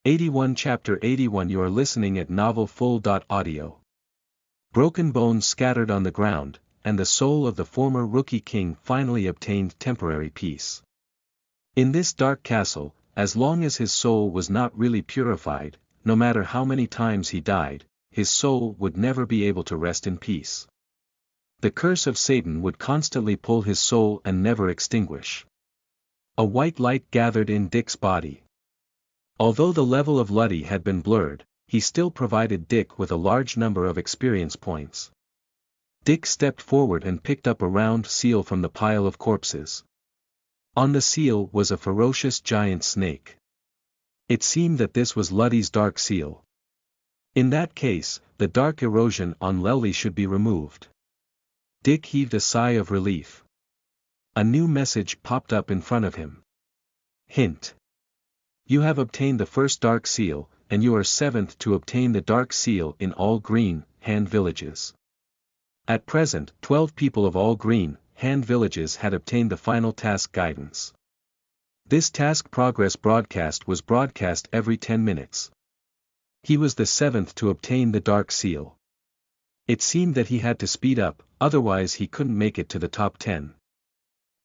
81 Chapter 81 You are listening at Novel Full. Audio. Broken bones scattered on the ground, and the soul of the former rookie king finally obtained temporary peace. In this dark castle, as long as his soul was not really purified, no matter how many times he died, his soul would never be able to rest in peace. The curse of Satan would constantly pull his soul and never extinguish. A white light gathered in Dick's body. Although the level of Luddy had been blurred, he still provided Dick with a large number of experience points. Dick stepped forward and picked up a round seal from the pile of corpses. On the seal was a ferocious giant snake. It seemed that this was Luddy's dark seal. In that case, the dark erosion on Lely should be removed. Dick heaved a sigh of relief. A new message popped up in front of him. Hint. You have obtained the first dark seal, and you are 7th to obtain the dark seal in all green, hand villages. At present, 12 people of all green, hand villages had obtained the final task guidance. This task progress broadcast was broadcast every 10 minutes. He was the 7th to obtain the dark seal. It seemed that he had to speed up, otherwise he couldn't make it to the top 10.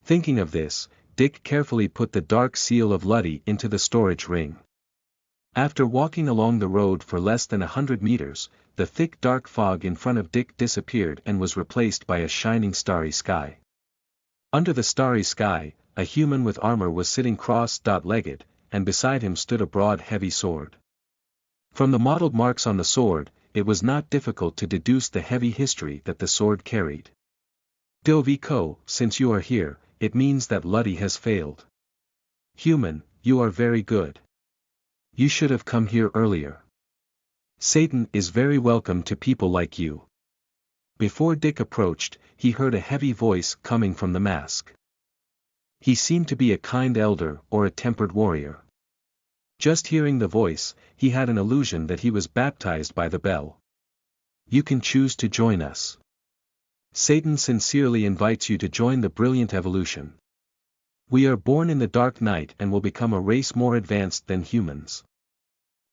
Thinking of this, Dick carefully put the dark seal of Luddy into the storage ring. After walking along the road for less than 100 meters, the thick dark fog in front of Dick disappeared and was replaced by a shining starry sky. Under the starry sky, a human with armor was sitting cross-legged, and beside him stood a broad heavy sword. From the mottled marks on the sword, it was not difficult to deduce the heavy history that the sword carried. Dovico, since you are here, it means that Luddy has failed. Human, you are very good. You should have come here earlier. Satan is very welcome to people like you. Before Dick approached, he heard a heavy voice coming from the mask. He seemed to be a kind elder or a tempered warrior. Just hearing the voice, he had an illusion that he was baptized by the bell. You can choose to join us. Satan sincerely invites you to join the brilliant evolution. We are born in the dark night and will become a race more advanced than humans.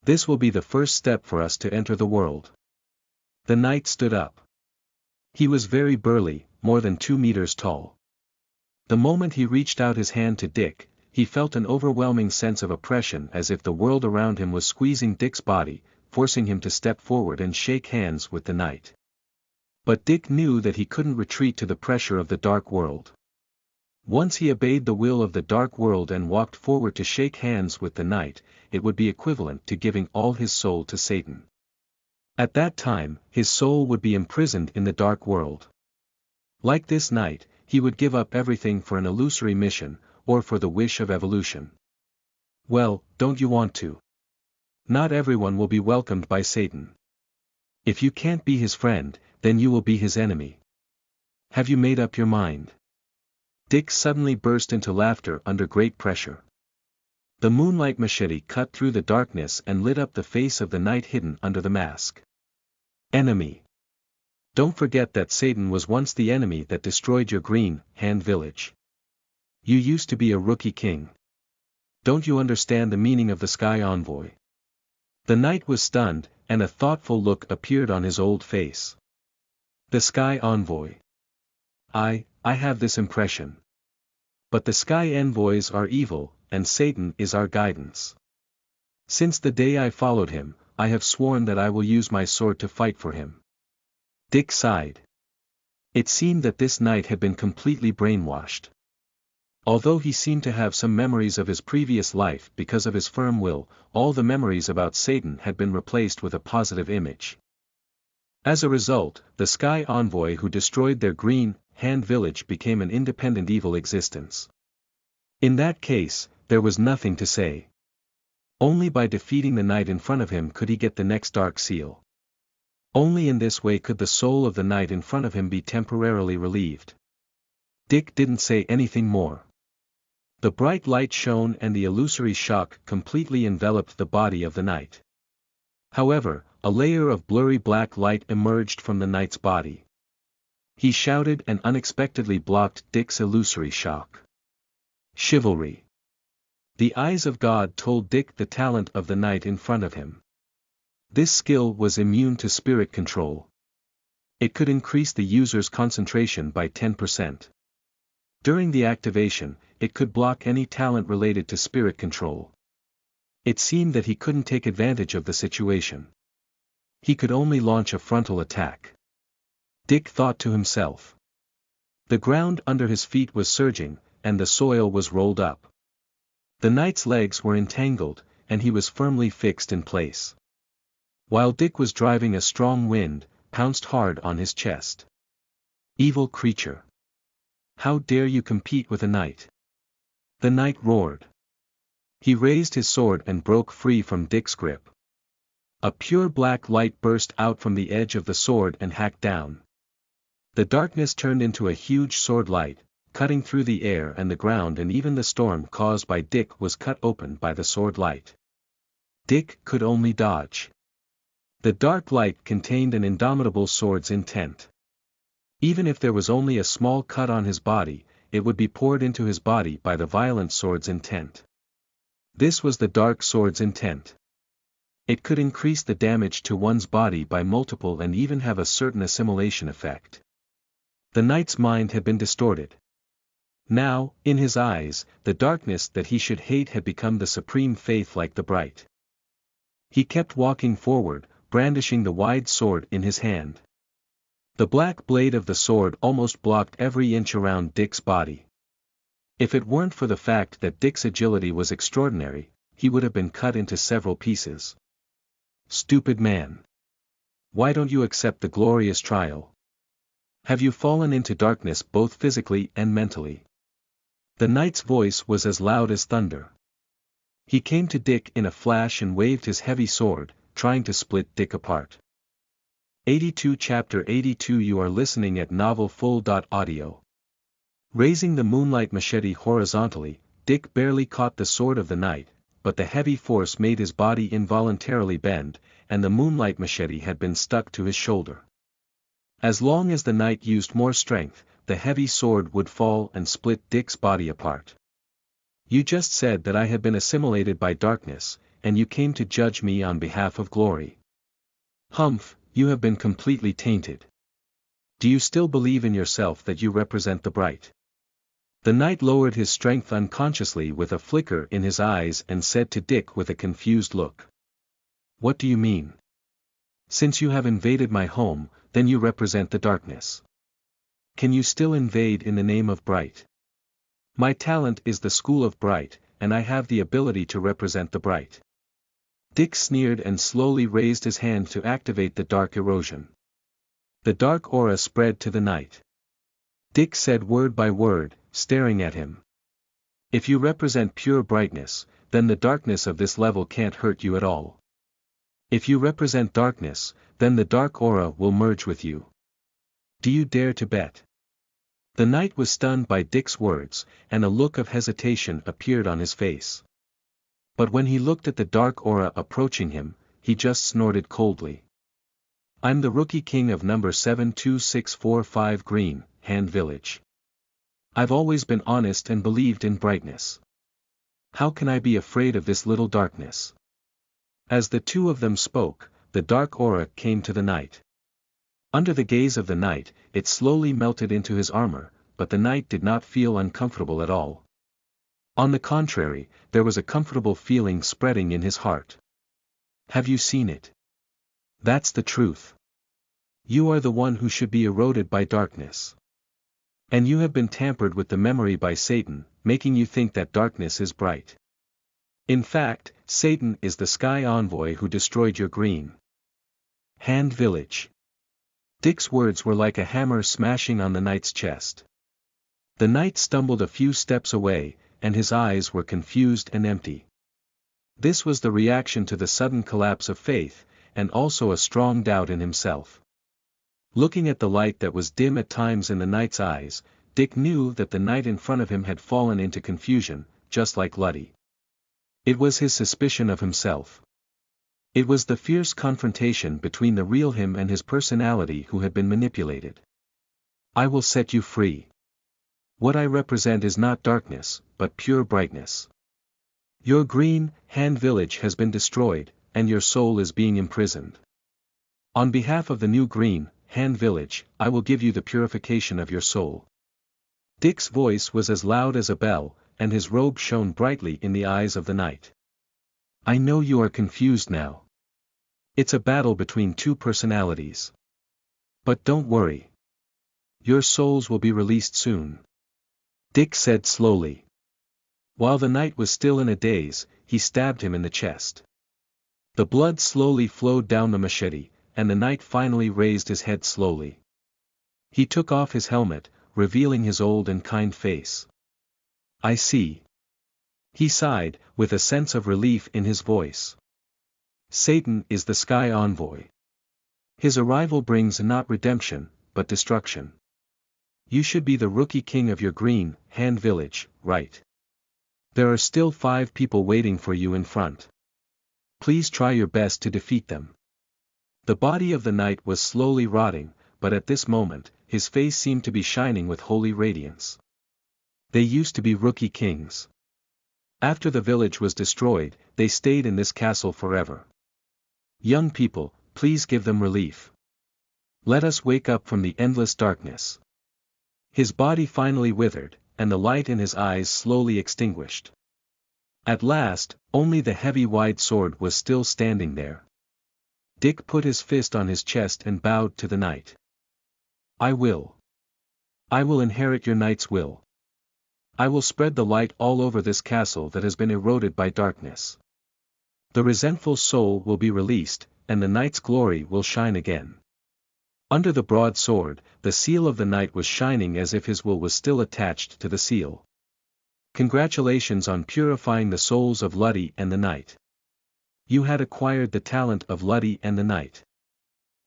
This will be the first step for us to enter the world. The knight stood up. He was very burly, more than 2 meters tall. The moment he reached out his hand to Dick, he felt an overwhelming sense of oppression as if the world around him was squeezing Dick's body, forcing him to step forward and shake hands with the knight. But Dick knew that he couldn't retreat to the pressure of the dark world. Once he obeyed the will of the dark world and walked forward to shake hands with the knight, it would be equivalent to giving all his soul to Satan. At that time, his soul would be imprisoned in the dark world. Like this knight, he would give up everything for an illusory mission, or for the wish of evolution. Well, don't you want to? Not everyone will be welcomed by Satan. If you can't be his friend, then you will be his enemy. Have you made up your mind? Dick suddenly burst into laughter under great pressure. The moonlight machete cut through the darkness and lit up the face of the knight hidden under the mask. Enemy. Don't forget that Satan was once the enemy that destroyed your green, hand village. You used to be a rookie king. Don't you understand the meaning of the Sky Envoy? The knight was stunned, and a thoughtful look appeared on his old face. The Sky Envoy. I have this impression. But the Sky Envoys are evil, and Satan is our guidance. Since the day I followed him, I have sworn that I will use my sword to fight for him. Dick sighed. It seemed that this knight had been completely brainwashed. Although he seemed to have some memories of his previous life because of his firm will, all the memories about Satan had been replaced with a positive image. As a result, the Sky Envoy who destroyed their green, hand village became an independent evil existence. In that case, there was nothing to say. Only by defeating the knight in front of him could he get the next dark seal. Only in this way could the soul of the knight in front of him be temporarily relieved. Dick didn't say anything more. The bright light shone and the illusory shock completely enveloped the body of the knight. However, a layer of blurry black light emerged from the knight's body. He shouted and unexpectedly blocked Dick's illusory shock. Chivalry. The eyes of God told Dick the talent of the knight in front of him. This skill was immune to spirit control. It could increase the user's concentration by 10%. During the activation, it could block any talent related to spirit control. It seemed that he couldn't take advantage of the situation. He could only launch a frontal attack. Dick thought to himself. The ground under his feet was surging, and the soil was rolled up. The knight's legs were entangled, and he was firmly fixed in place. While Dick was driving, a strong wind pounced hard on his chest. Evil creature! How dare you compete with a knight? The knight roared. He raised his sword and broke free from Dick's grip. A pure black light burst out from the edge of the sword and hacked down. The darkness turned into a huge sword light, cutting through the air and the ground, and even the storm caused by Dick was cut open by the sword light. Dick could only dodge. The dark light contained an indomitable sword's intent. Even if there was only a small cut on his body, it would be poured into his body by the violent sword's intent. This was the dark sword's intent. It could increase the damage to one's body by multiple and even have a certain assimilation effect. The knight's mind had been distorted. Now, in his eyes, the darkness that he should hate had become the supreme faith like the bright. He kept walking forward, brandishing the wide sword in his hand. The black blade of the sword almost blocked every inch around Dick's body. If it weren't for the fact that Dick's agility was extraordinary, he would have been cut into several pieces. Stupid man! Why don't you accept the glorious trial? Have you fallen into darkness both physically and mentally? The knight's voice was as loud as thunder. He came to Dick in a flash and waved his heavy sword, trying to split Dick apart. 82 Chapter 82 You are listening at novelfull.audio. Raising the moonlight machete horizontally, Dick barely caught the sword of the knight, but the heavy force made his body involuntarily bend, and the moonlight machete had been stuck to his shoulder. As long as the knight used more strength, the heavy sword would fall and split Dick's body apart. You just said that I had been assimilated by darkness, and you came to judge me on behalf of glory. Humph, you have been completely tainted. Do you still believe in yourself that you represent the bright? The knight lowered his strength unconsciously with a flicker in his eyes and said to Dick with a confused look. What do you mean? Since you have invaded my home, then you represent the darkness. Can you still invade in the name of bright? My talent is the school of bright, and I have the ability to represent the bright. Dick sneered and slowly raised his hand to activate the dark erosion. The dark aura spread to the knight. Dick said word by word, staring at him. If you represent pure brightness, then the darkness of this level can't hurt you at all. If you represent darkness, then the dark aura will merge with you. Do you dare to bet? The knight was stunned by Dick's words, and a look of hesitation appeared on his face. But when he looked at the dark aura approaching him, he just snorted coldly. I'm the rookie king of number 72645 Green, Hand Village. I've always been honest and believed in brightness. How can I be afraid of this little darkness? As the two of them spoke, the dark aura came to the knight. Under the gaze of the knight, it slowly melted into his armor, but the knight did not feel uncomfortable at all. On the contrary, there was a comfortable feeling spreading in his heart. Have you seen it? That's the truth. You are the one who should be eroded by darkness. And you have been tampered with the memory by Satan, making you think that darkness is bright. In fact, Satan is the sky envoy who destroyed your green Hand Village. Dick's words were like a hammer smashing on the knight's chest. The knight stumbled a few steps away, and his eyes were confused and empty. This was the reaction to the sudden collapse of faith, and also a strong doubt in himself. Looking at the light that was dim at times in the knight's eyes, Dick knew that the knight in front of him had fallen into confusion, just like Luddy. It was his suspicion of himself. It was the fierce confrontation between the real him and his personality who had been manipulated. I will set you free. What I represent is not darkness, but pure brightness. Your green, hand village has been destroyed, and your soul is being imprisoned. On behalf of the new green, hand village, I will give you the purification of your soul. Dick's voice was as loud as a bell, and his robe shone brightly in the eyes of the knight. I know you are confused now. It's a battle between two personalities. But don't worry. Your souls will be released soon. Dick said slowly. While the knight was still in a daze, he stabbed him in the chest. The blood slowly flowed down the machete, and the knight finally raised his head slowly. He took off his helmet, revealing his old and kind face. I see. He sighed, with a sense of relief in his voice. Satan is the sky envoy. His arrival brings not redemption, but destruction. You should be the rookie king of your green, hand village, right? There are still 5 people waiting for you in front. Please try your best to defeat them. The body of the knight was slowly rotting, but at this moment, his face seemed to be shining with holy radiance. They used to be rookie kings. After the village was destroyed, they stayed in this castle forever. Young people, please give them relief. Let us wake up from the endless darkness. His body finally withered, and the light in his eyes slowly extinguished. At last, only the heavy wide sword was still standing there. Dick put his fist on his chest and bowed to the knight. I will inherit your knight's will. I will spread the light all over this castle that has been eroded by darkness. The resentful soul will be released, and the knight's glory will shine again. Under the broad sword, the seal of the knight was shining as if his will was still attached to the seal. Congratulations on purifying the souls of Luddy and the knight. You had acquired the talent of Luddy and the knight.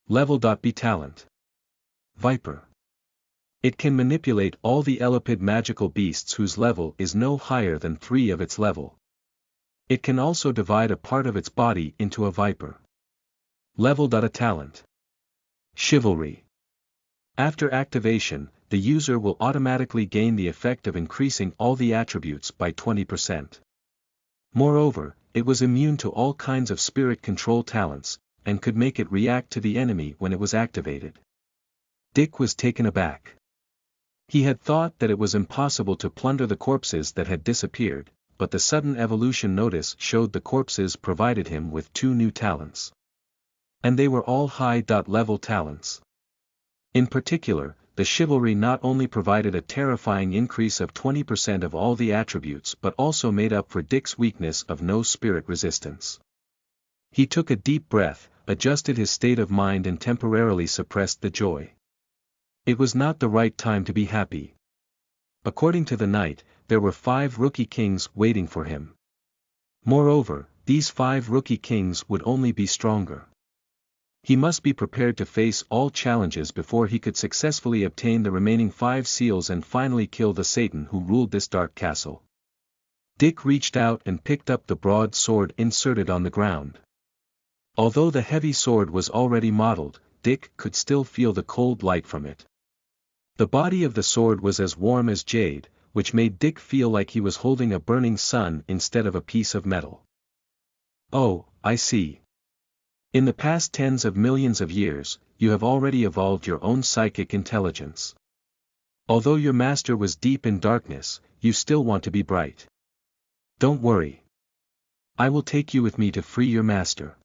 Level.B talent. Viper. It can manipulate all the elipid magical beasts whose level is no higher than 3 of its level. It can also divide a part of its body into a viper. Level.A talent. Chivalry. After activation, the user will automatically gain the effect of increasing all the attributes by 20%. Moreover, it was immune to all kinds of spirit control talents, and could make it react to the enemy when it was activated. Dick was taken aback. He had thought that it was impossible to plunder the corpses that had disappeared, but the sudden evolution notice showed the corpses provided him with 2 new talents. And they were all high-level talents. In particular, the chivalry not only provided a terrifying increase of 20% of all the attributes but also made up for Dick's weakness of no spirit resistance. He took a deep breath, adjusted his state of mind and temporarily suppressed the joy. It was not the right time to be happy. According to the knight, there were 5 rookie kings waiting for him. Moreover, these 5 rookie kings would only be stronger. He must be prepared to face all challenges before he could successfully obtain the remaining 5 seals and finally kill the Satan who ruled this dark castle. Dick reached out and picked up the broad sword inserted on the ground. Although the heavy sword was already modeled, Dick could still feel the cold light from it. The body of the sword was as warm as jade, which made Dick feel like he was holding a burning sun instead of a piece of metal. Oh, I see. In the past tens of millions of years, you have already evolved your own psychic intelligence. Although your master was deep in darkness, you still want to be bright. Don't worry. I will take you with me to free your master.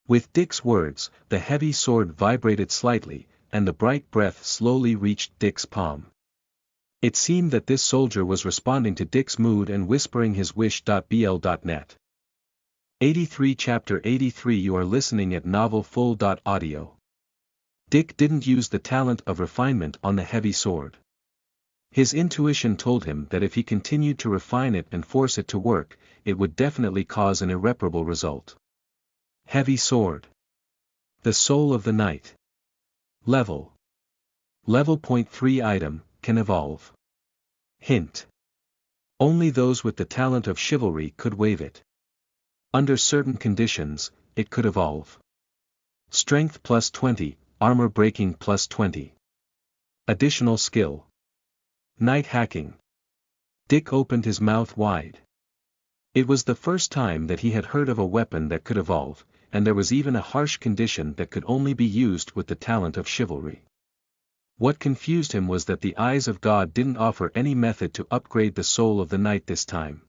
With Dick's words, the heavy sword vibrated slightly, and the bright breath slowly reached Dick's palm. It seemed that this soldier was responding to Dick's mood and whispering his wish.bl.net. 83 Chapter 83 You are listening at novelfull.audio. Dick didn't use the talent of refinement on the heavy sword. His intuition told him that if he continued to refine it and force it to work, it would definitely cause an irreparable result. Heavy sword. The soul of the knight. Level. Level. 3 Item, can evolve. Hint. Only those with the talent of chivalry could wave it. Under certain conditions, it could evolve. Strength plus 20, armor breaking plus 20. Additional skill. Night hacking. Dick opened his mouth wide. It was the first time that he had heard of a weapon that could evolve, and there was even a harsh condition that could only be used with the talent of chivalry. What confused him was that the eyes of God didn't offer any method to upgrade the soul of the knight this time.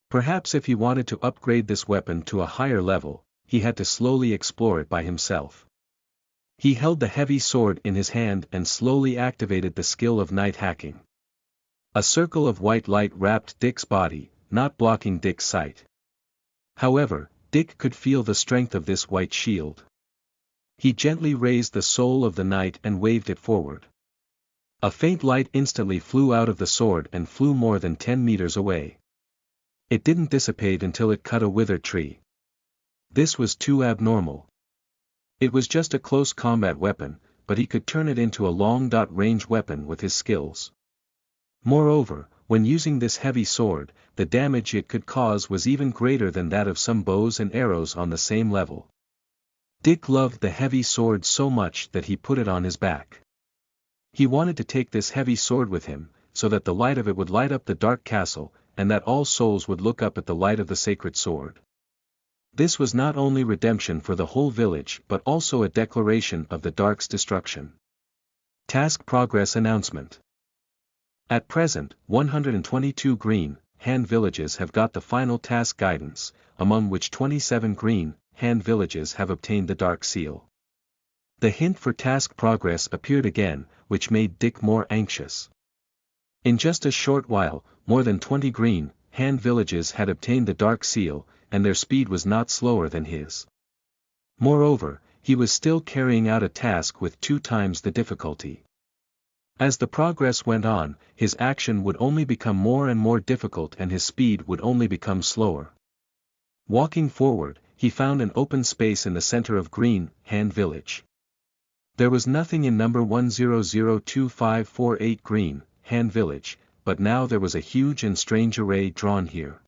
Perhaps if he wanted to upgrade this weapon to a higher level, he had to slowly explore it by himself. He held the heavy sword in his hand and slowly activated the skill of night hacking. A circle of white light wrapped Dick's body, not blocking Dick's sight. However, Dick could feel the strength of this white shield. He gently raised the soul of the knight and waved it forward. A faint light instantly flew out of the sword and flew more than 10 meters away. It didn't dissipate until it cut a withered tree. This was too abnormal. It was just a close combat weapon, but he could turn it into a long-range weapon with his skills. Moreover, when using this heavy sword, the damage it could cause was even greater than that of some bows and arrows on the same level. Dick loved the heavy sword so much that he put it on his back. He wanted to take this heavy sword with him, so that the light of it would light up the dark castle, and that all souls would look up at the light of the sacred sword. This was not only redemption for the whole village but also a declaration of the dark's destruction. Task Progress Announcement. At present, 122 green hand villages have got the final task guidance, among which 27 green hand villages have obtained the dark seal. The hint for task progress appeared again, which made Dick more anxious. In just a short while, more than 20 green hand villages had obtained the dark seal, and their speed was not slower than his. Moreover, he was still carrying out a task with 2 times the difficulty. As the progress went on, his action would only become more and more difficult and his speed would only become slower. Walking forward, he found an open space in the center of green hand village. There was nothing in number 1002548 green hand village, but now there was a huge and strange array drawn here.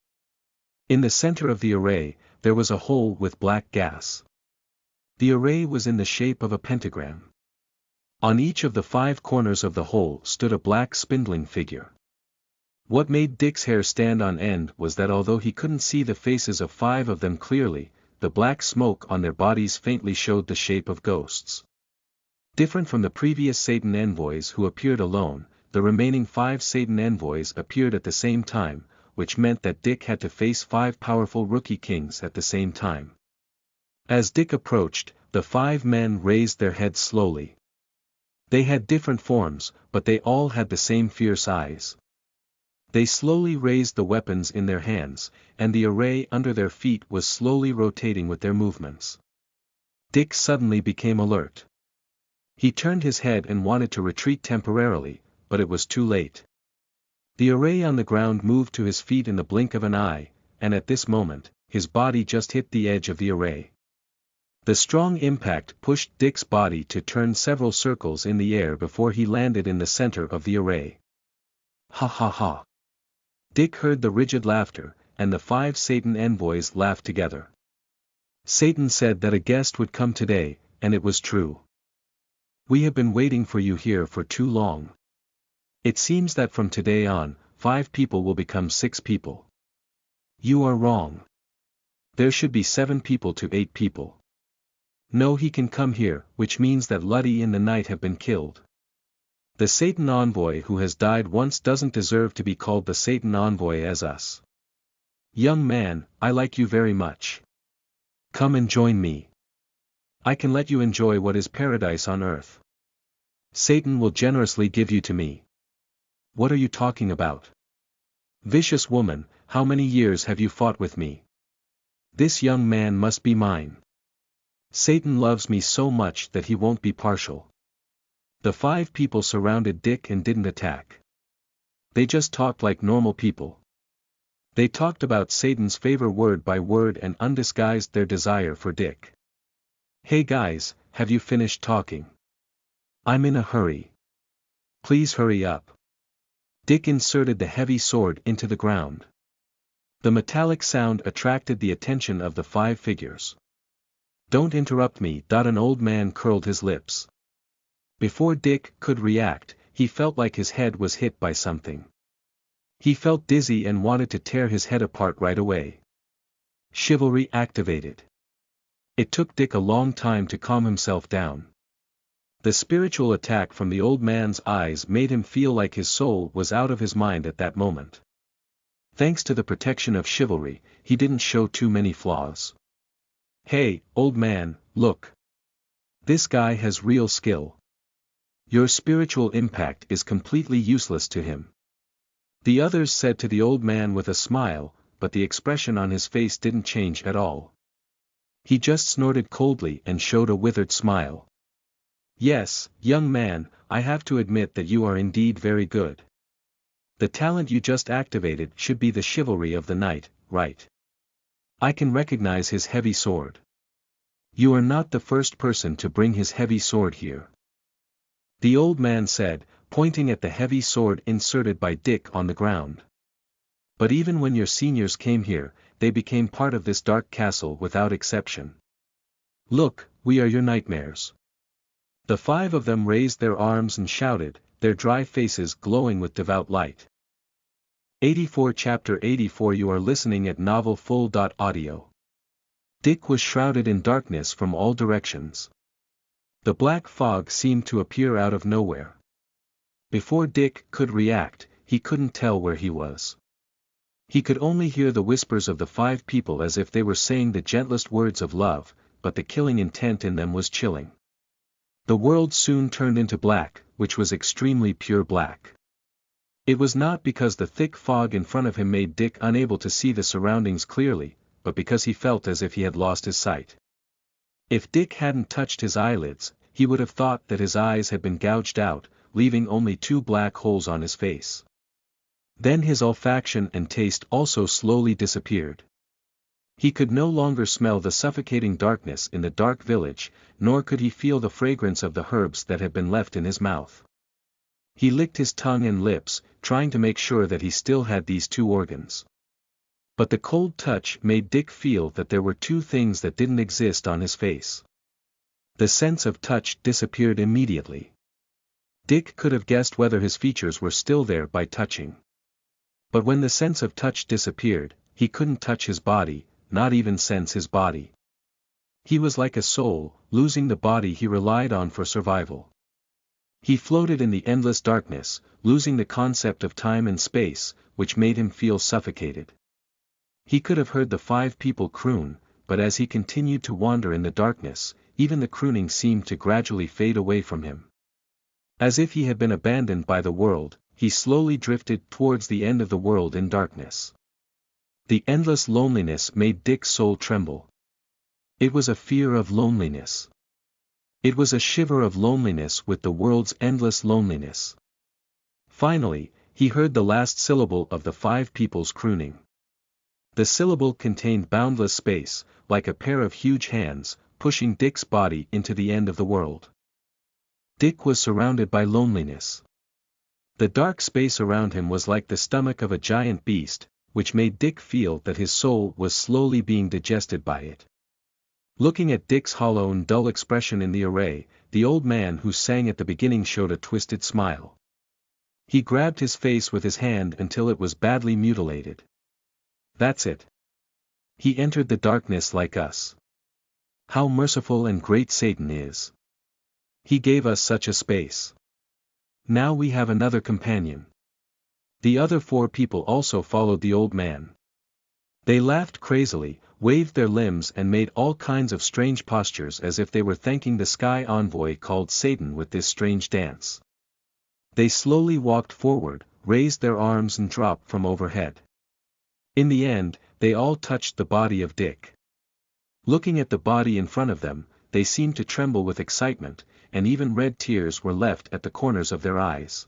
In the center of the array, there was a hole with black gas. The array was in the shape of a pentagram. On each of the 5 corners of the hole stood a black spindling figure. What made Dick's hair stand on end was that although he couldn't see the faces of 5 of them clearly, the black smoke on their bodies faintly showed the shape of ghosts. Different from the previous Satan envoys who appeared alone, the remaining 5 Satan envoys appeared at the same time, which meant that Dick had to face 5 powerful rookie kings at the same time. As Dick approached, the 5 men raised their heads slowly. They had different forms, but they all had the same fierce eyes. They slowly raised the weapons in their hands, and the array under their feet was slowly rotating with their movements. Dick suddenly became alert. He turned his head and wanted to retreat temporarily, but it was too late. The array on the ground moved to his feet in the blink of an eye, and at this moment, his body just hit the edge of the array. The strong impact pushed Dick's body to turn several circles in the air before he landed in the center of the array. Ha ha ha. Dick heard the rigid laughter, and the 5 Satan envoys laughed together. Satan said that a guest would come today, and it was true. We have been waiting for you here for too long. It seems that from today on, 5 people will become 6 people. You are wrong. There should be 7 people to 8 people. No, he can come here, which means that Luddy and the knight have been killed. The Satan envoy who has died once doesn't deserve to be called the Satan envoy as us. Young man, I like you very much. Come and join me. I can let you enjoy what is paradise on earth. Satan will generously give you to me. What are you talking about? Vicious woman, how many years have you fought with me? This young man must be mine. Satan loves me so much that he won't be partial. The 5 people surrounded Dick and didn't attack. They just talked like normal people. They talked about Satan's favor word by word and undisguised their desire for Dick. Hey guys, have you finished talking? I'm in a hurry. Please hurry up. Dick inserted the heavy sword into the ground. The metallic sound attracted the attention of the 5 figures. Don't interrupt me. An old man curled his lips. Before Dick could react, he felt like his head was hit by something. He felt dizzy and wanted to tear his head apart right away. Chivalry activated. It took Dick a long time to calm himself down. The spiritual attack from the old man's eyes made him feel like his soul was out of his mind at that moment. Thanks to the protection of chivalry, he didn't show too many flaws. "Hey, old man, look. This guy has real skill. Your spiritual impact is completely useless to him." The others said to the old man with a smile, but the expression on his face didn't change at all. He just snorted coldly and showed a withered smile. "Yes, young man, I have to admit that you are indeed very good. The talent you just activated should be the chivalry of the knight, right? I can recognize his heavy sword. You are not the first person to bring his heavy sword here," the old man said, pointing at the heavy sword inserted by Dick on the ground. "But even when your seniors came here, they became part of this dark castle without exception. Look, we are your nightmares." The 5 of them raised their arms and shouted, their dry faces glowing with devout light. 84 Chapter 84 You are listening at novelfull.audio. Dick was shrouded in darkness from all directions. The black fog seemed to appear out of nowhere. Before Dick could react, he couldn't tell where he was. He could only hear the whispers of the 5 people as if they were saying the gentlest words of love, but the killing intent in them was chilling. The world soon turned into black, which was extremely pure black. It was not because the thick fog in front of him made Dick unable to see the surroundings clearly, but because he felt as if he had lost his sight. If Dick hadn't touched his eyelids, he would have thought that his eyes had been gouged out, leaving only 2 black holes on his face. Then his olfaction and taste also slowly disappeared. He could no longer smell the suffocating darkness in the dark village, nor could he feel the fragrance of the herbs that had been left in his mouth. He licked his tongue and lips, trying to make sure that he still had these 2 organs. But the cold touch made Dick feel that there were 2 things that didn't exist on his face. The sense of touch disappeared immediately. Dick could have guessed whether his features were still there by touching. But when the sense of touch disappeared, he couldn't touch his body, not even sense his body. He was like a soul, losing the body he relied on for survival. He floated in the endless darkness, losing the concept of time and space, which made him feel suffocated. He could have heard the 5 people croon, but as he continued to wander in the darkness, even the crooning seemed to gradually fade away from him. As if he had been abandoned by the world, he slowly drifted towards the end of the world in darkness. The endless loneliness made Dick's soul tremble. It was a fear of loneliness. It was a shiver of loneliness with the world's endless loneliness. Finally, he heard the last syllable of the 5 people's crooning. The syllable contained boundless space, like a pair of huge hands, pushing Dick's body into the end of the world. Dick was surrounded by loneliness. The dark space around him was like the stomach of a giant beast, which made Dick feel that his soul was slowly being digested by it. Looking at Dick's hollow and dull expression in the array, the old man who sang at the beginning showed a twisted smile. He grabbed his face with his hand until it was badly mutilated. "That's it. He entered the darkness like us. How merciful and great Satan is. He gave us such a space. Now we have another companion." The other 4 people also followed the old man. They laughed crazily, waved their limbs and made all kinds of strange postures as if they were thanking the sky envoy called Satan with this strange dance. They slowly walked forward, raised their arms and dropped from overhead. In the end, they all touched the body of Dick. Looking at the body in front of them, they seemed to tremble with excitement, and even red tears were left at the corners of their eyes.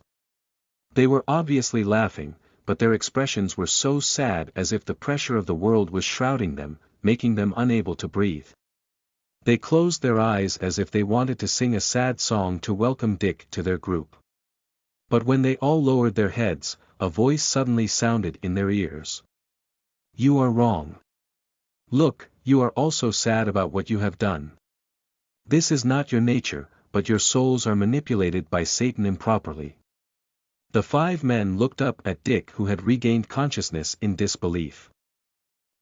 They were obviously laughing, but their expressions were so sad as if the pressure of the world was shrouding them, making them unable to breathe. They closed their eyes as if they wanted to sing a sad song to welcome Dick to their group. But when they all lowered their heads, a voice suddenly sounded in their ears. "You are wrong. Look, you are also sad about what you have done. This is not your nature, but your souls are manipulated by Satan improperly. The 5 men looked up at Dick, who had regained consciousness, in disbelief.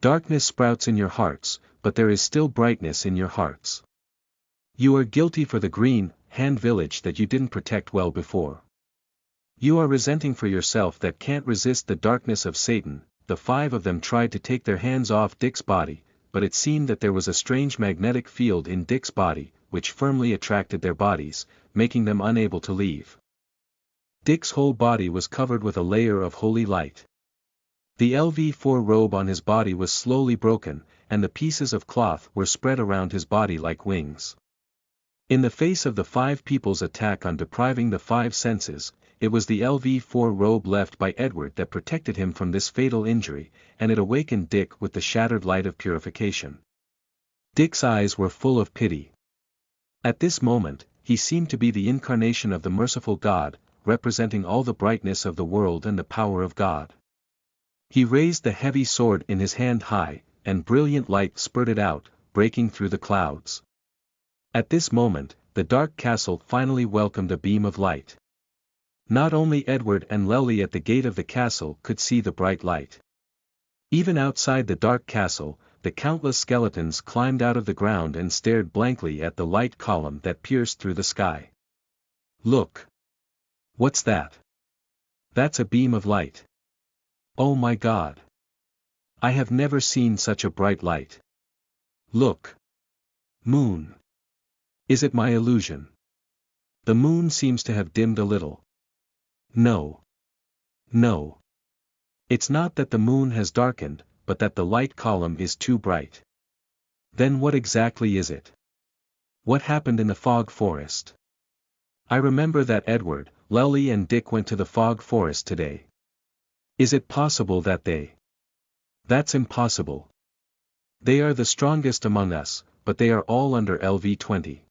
Darkness sprouts in your hearts, but there is still brightness in your hearts. You are guilty for the green hand village that you didn't protect well before. You are resenting for yourself that can't resist the darkness of Satan. The 5 of them tried to take their hands off Dick's body, but it seemed that there was a strange magnetic field in Dick's body, which firmly attracted their bodies, making them unable to leave. Dick's whole body was covered with a layer of holy light. The LV4 robe on his body was slowly broken, and the pieces of cloth were spread around his body like wings. In the face of the 5 people's attack on depriving the 5 senses, it was the LV4 robe left by Edward that protected him from this fatal injury, and it awakened Dick with the shattered light of purification. Dick's eyes were full of pity. At this moment, he seemed to be the incarnation of the merciful God, representing all the brightness of the world and the power of God. He raised the heavy sword in his hand high, and brilliant light spurted out, breaking through the clouds. At this moment, the dark castle finally welcomed a beam of light. Not only Edward and Lely at the gate of the castle could see the bright light. Even outside the dark castle, the countless skeletons climbed out of the ground and stared blankly at the light column that pierced through the sky. Look! What's that? That's a beam of light. Oh my God! I have never seen such a bright light. Look! Moon! Is it my illusion? The moon seems to have dimmed a little. No. No. It's not that the moon has darkened, but that the light column is too bright. Then what exactly is it? What happened in the fog forest? I remember that Edward, Lely and Dick went to the fog forest today. Is it possible that they? That's impossible. They are the strongest among us, but they are all under LV20.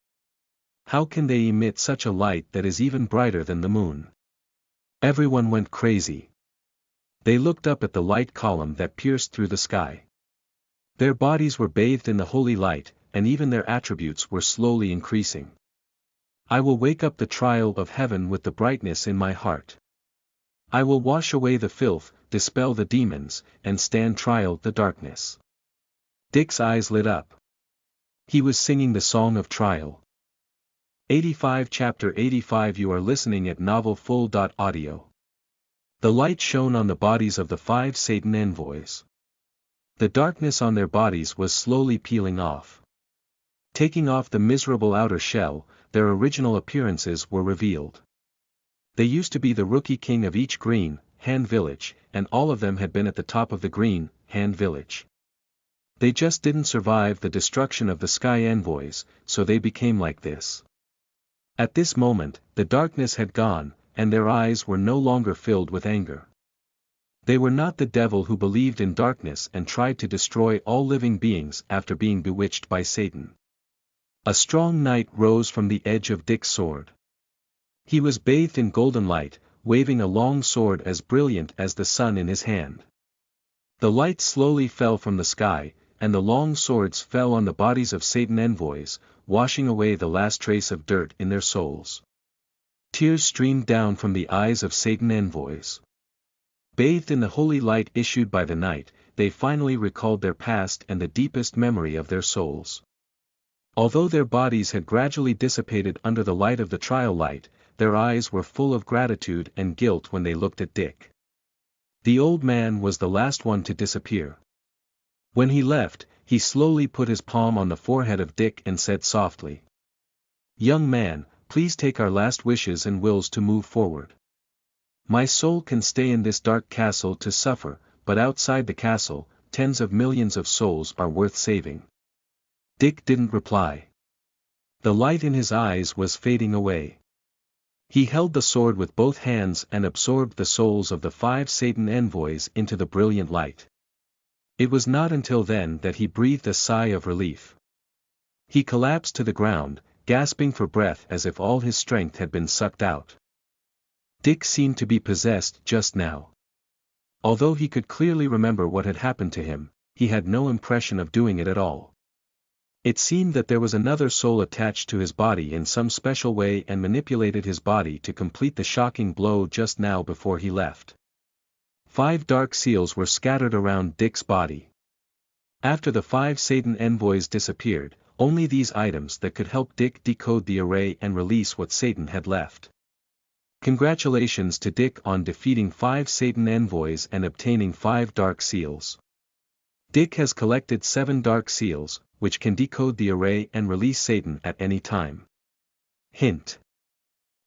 How can they emit such a light that is even brighter than the moon? Everyone went crazy. They looked up at the light column that pierced through the sky. Their bodies were bathed in the holy light, and even their attributes were slowly increasing. I will wake up the trial of heaven with the brightness in my heart. I will wash away the filth, dispel the demons, and stand trial the darkness. Dick's eyes lit up. He was singing the song of trial. 85 Chapter 85 You are listening at novelfull.audio. The light shone on the bodies of the 5 Satan envoys. The darkness on their bodies was slowly peeling off. Taking off the miserable outer shell, their original appearances were revealed. They used to be the rookie king of each green hand village, and all of them had been at the top of the green hand village. They just didn't survive the destruction of the sky envoys, so they became like this. At this moment, the darkness had gone, and their eyes were no longer filled with anger. They were not the devil who believed in darkness and tried to destroy all living beings after being bewitched by Satan. A strong knight rose from the edge of Dick's sword. He was bathed in golden light, waving a long sword as brilliant as the sun in his hand. The light slowly fell from the sky, and the long swords fell on the bodies of Satan envoys, washing away the last trace of dirt in their souls. Tears streamed down from the eyes of Satan envoys. Bathed in the holy light issued by the night, they finally recalled their past and the deepest memory of their souls. Although their bodies had gradually dissipated under the light of the trial light, their eyes were full of gratitude and guilt when they looked at Dick. The old man was the last one to disappear. When he left, he slowly put his palm on the forehead of Dick and said softly, "Young man, please take our last wishes and wills to move forward. My soul can stay in this dark castle to suffer, but outside the castle, tens of millions of souls are worth saving." Dick didn't reply. The light in his eyes was fading away. He held the sword with both hands and absorbed the souls of the 5 Satan envoys into the brilliant light. It was not until then that he breathed a sigh of relief. He collapsed to the ground, gasping for breath as if all his strength had been sucked out. Dick seemed to be possessed just now. Although he could clearly remember what had happened to him, he had no impression of doing it at all. It seemed that there was another soul attached to his body in some special way and manipulated his body to complete the shocking blow just now before he left. 5 dark seals were scattered around Dick's body. After the 5 Satan envoys disappeared, only these items that could help Dick decode the array and release what Satan had left. Congratulations to Dick on defeating 5 Satan envoys and obtaining 5 dark seals. Dick has collected 7 dark seals, which can decode the array and release Satan at any time. Hint.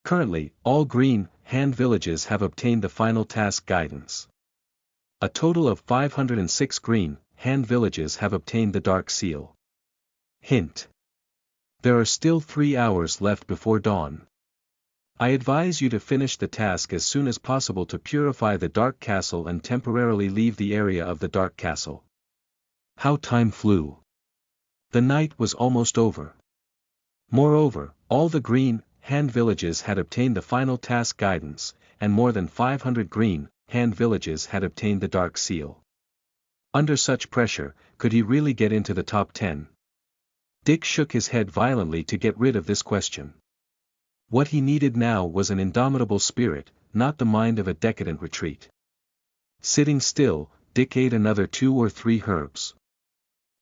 Currently, all green hand villages have obtained the final task guidance. A total of 506 green hand villages have obtained the dark seal. Hint. There are still 3 hours left before dawn. I advise you to finish the task as soon as possible to purify the Dark Castle and temporarily leave the area of the Dark Castle. How time flew. The night was almost over. Moreover, all the green hand villages had obtained the final task guidance, and more than 500 green hand villages had obtained the Dark Seal. Under such pressure, could he really get into the top 10? Dick shook his head violently to get rid of this question. What he needed now was an indomitable spirit, not the mind of a decadent retreat. Sitting still, Dick ate another 2 or 3 herbs.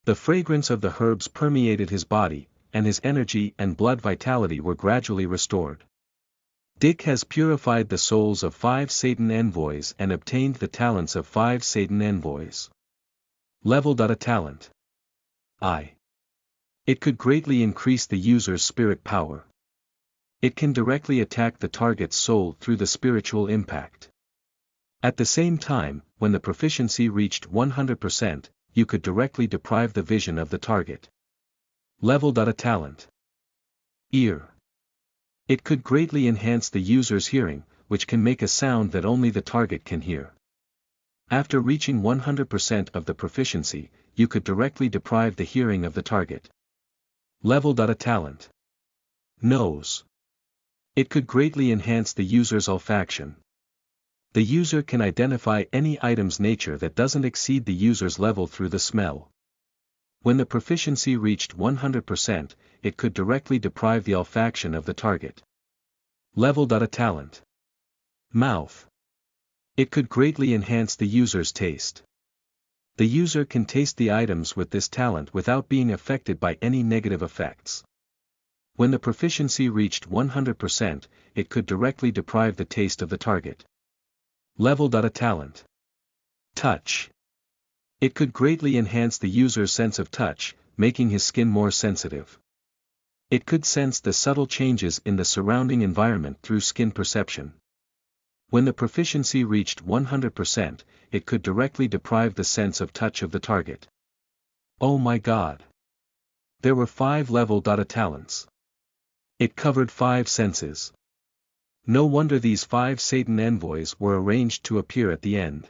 The fragrance of the herbs permeated his body, and his energy and blood vitality were gradually restored. Dick has purified the souls of 5 Satan envoys and obtained the talents of 5 Satan envoys. Leveled a talent. It could greatly increase the user's spirit power. It can directly attack the target's soul through the spiritual impact. At the same time, when the proficiency reached 100%, you could directly deprive the vision of the target. Leveled a talent. Ear. It could greatly enhance the user's hearing, which can make a sound that only the target can hear. After reaching 100% of the proficiency, you could directly deprive the hearing of the target. Leveled a talent. Nose. It could greatly enhance the user's olfaction. The user can identify any item's nature that doesn't exceed the user's level through the smell. When the proficiency reached 100%, it could directly deprive the olfaction of the target. Leveled a talent. Mouth. It could greatly enhance the user's taste. The user can taste the items with this talent without being affected by any negative effects. When the proficiency reached 100%, it could directly deprive the taste of the target. Leveled a talent. Touch. It could greatly enhance the user's sense of touch, making his skin more sensitive. It could sense the subtle changes in the surrounding environment through skin perception. When the proficiency reached 100%, it could directly deprive the sense of touch of the target. Oh my God! There were 5 leveled talents. It covered 5 senses. No wonder these 5 Satan envoys were arranged to appear at the end.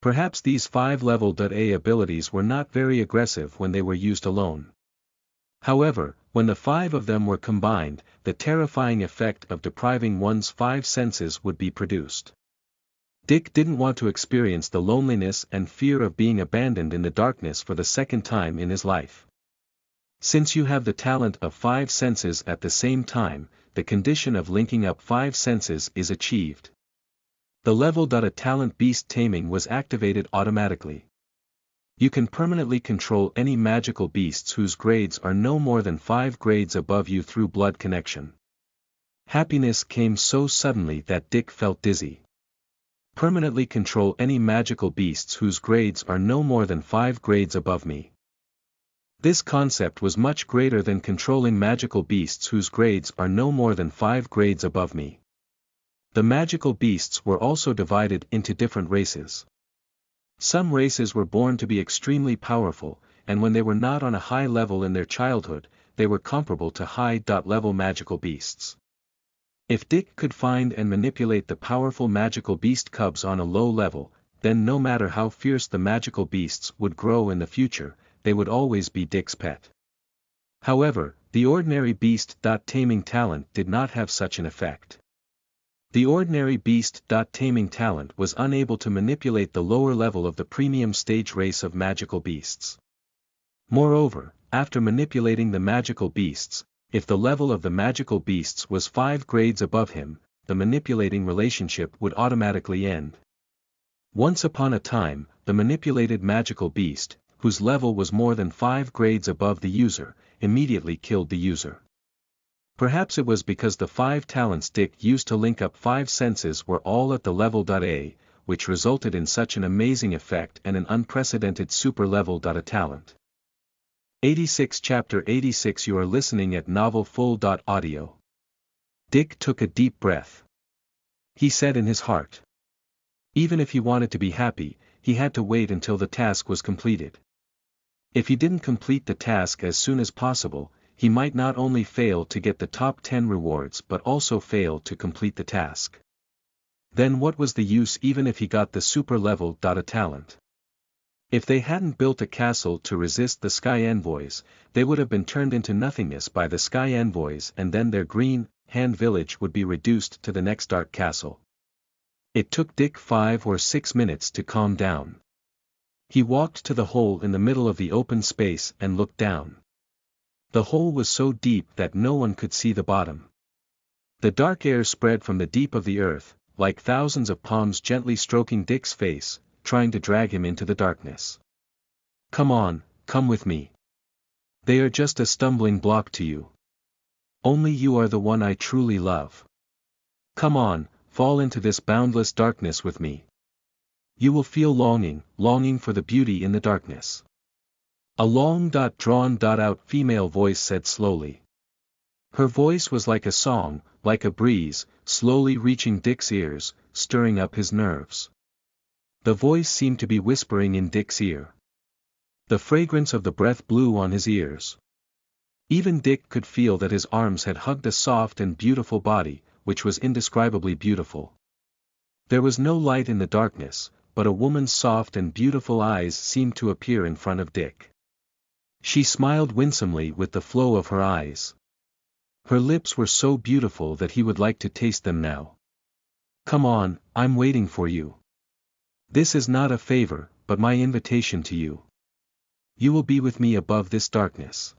Perhaps these 5 leveled abilities were not very aggressive when they were used alone. However, when the 5 of them were combined, the terrifying effect of depriving one's 5 senses would be produced. Dick didn't want to experience the loneliness and fear of being abandoned in the darkness for the second time in his life. Since you have the talent of 5 senses at the same time, the condition of linking up 5 senses is achieved. The leveled talent beast taming was activated automatically. You can permanently control any magical beasts whose grades are no more than 5 grades above you through blood connection. Happiness came so suddenly that Dick felt dizzy. Permanently control any magical beasts whose grades are no more than 5 grades above me. This concept was much greater than controlling magical beasts whose grades are no more than 5 grades above me. The magical beasts were also divided into different races. Some races were born to be extremely powerful, and when they were not on a high level in their childhood, they were comparable to high-level magical beasts. If Dick could find and manipulate the powerful magical beast cubs on a low level, then no matter how fierce the magical beasts would grow in the future, they would always be Dick's pet. However, the ordinary beast taming talent did not have such an effect. The ordinary beast taming talent was unable to manipulate the lower level of the premium stage race of magical beasts. Moreover, after manipulating the magical beasts, if the level of the magical beasts was 5 grades above him, the manipulating relationship would automatically end. Once upon a time, the manipulated magical beast, whose level was more than 5 grades above the user, immediately killed the user. Perhaps it was because the 5 talents Dick used to link up 5 senses were all at the level A, which resulted in such an amazing effect and an unprecedented super level. A talent. 86 Chapter 86 You are listening at novelfull.audio. Dick took a deep breath. He said in his heart. Even if he wanted to be happy, he had to wait until the task was completed. If he didn't complete the task as soon as possible, he might not only fail to get the top 10 rewards but also fail to complete the task. Then what was the use even if he got the super level. A talent. If they hadn't built a castle to resist the Sky Envoys, they would have been turned into nothingness by the Sky Envoys and then their green hand village would be reduced to the next dark castle. It took Dick 5 or 6 minutes to calm down. He walked to the hole in the middle of the open space and looked down. The hole was so deep that no one could see the bottom. The dark air spread from the deep of the earth, like thousands of palms gently stroking Dick's face, trying to drag him into the darkness. Come on, come with me. They are just a stumbling block to you. Only you are the one I truly love. Come on, fall into this boundless darkness with me. You will feel longing for the beauty in the darkness. A long drawn out female voice said slowly. Her voice was like a song, like a breeze, slowly reaching Dick's ears, stirring up his nerves. The voice seemed to be whispering in Dick's ear. The fragrance of the breath blew on his ears. Even Dick could feel that his arms had hugged a soft and beautiful body, which was indescribably beautiful. There was no light in the darkness, but a woman's soft and beautiful eyes seemed to appear in front of Dick. She smiled winsomely with the flow of her eyes. Her lips were so beautiful that he would like to taste them now. Come on, I'm waiting for you. This is not a favor, but my invitation to you. You will be with me above this darkness.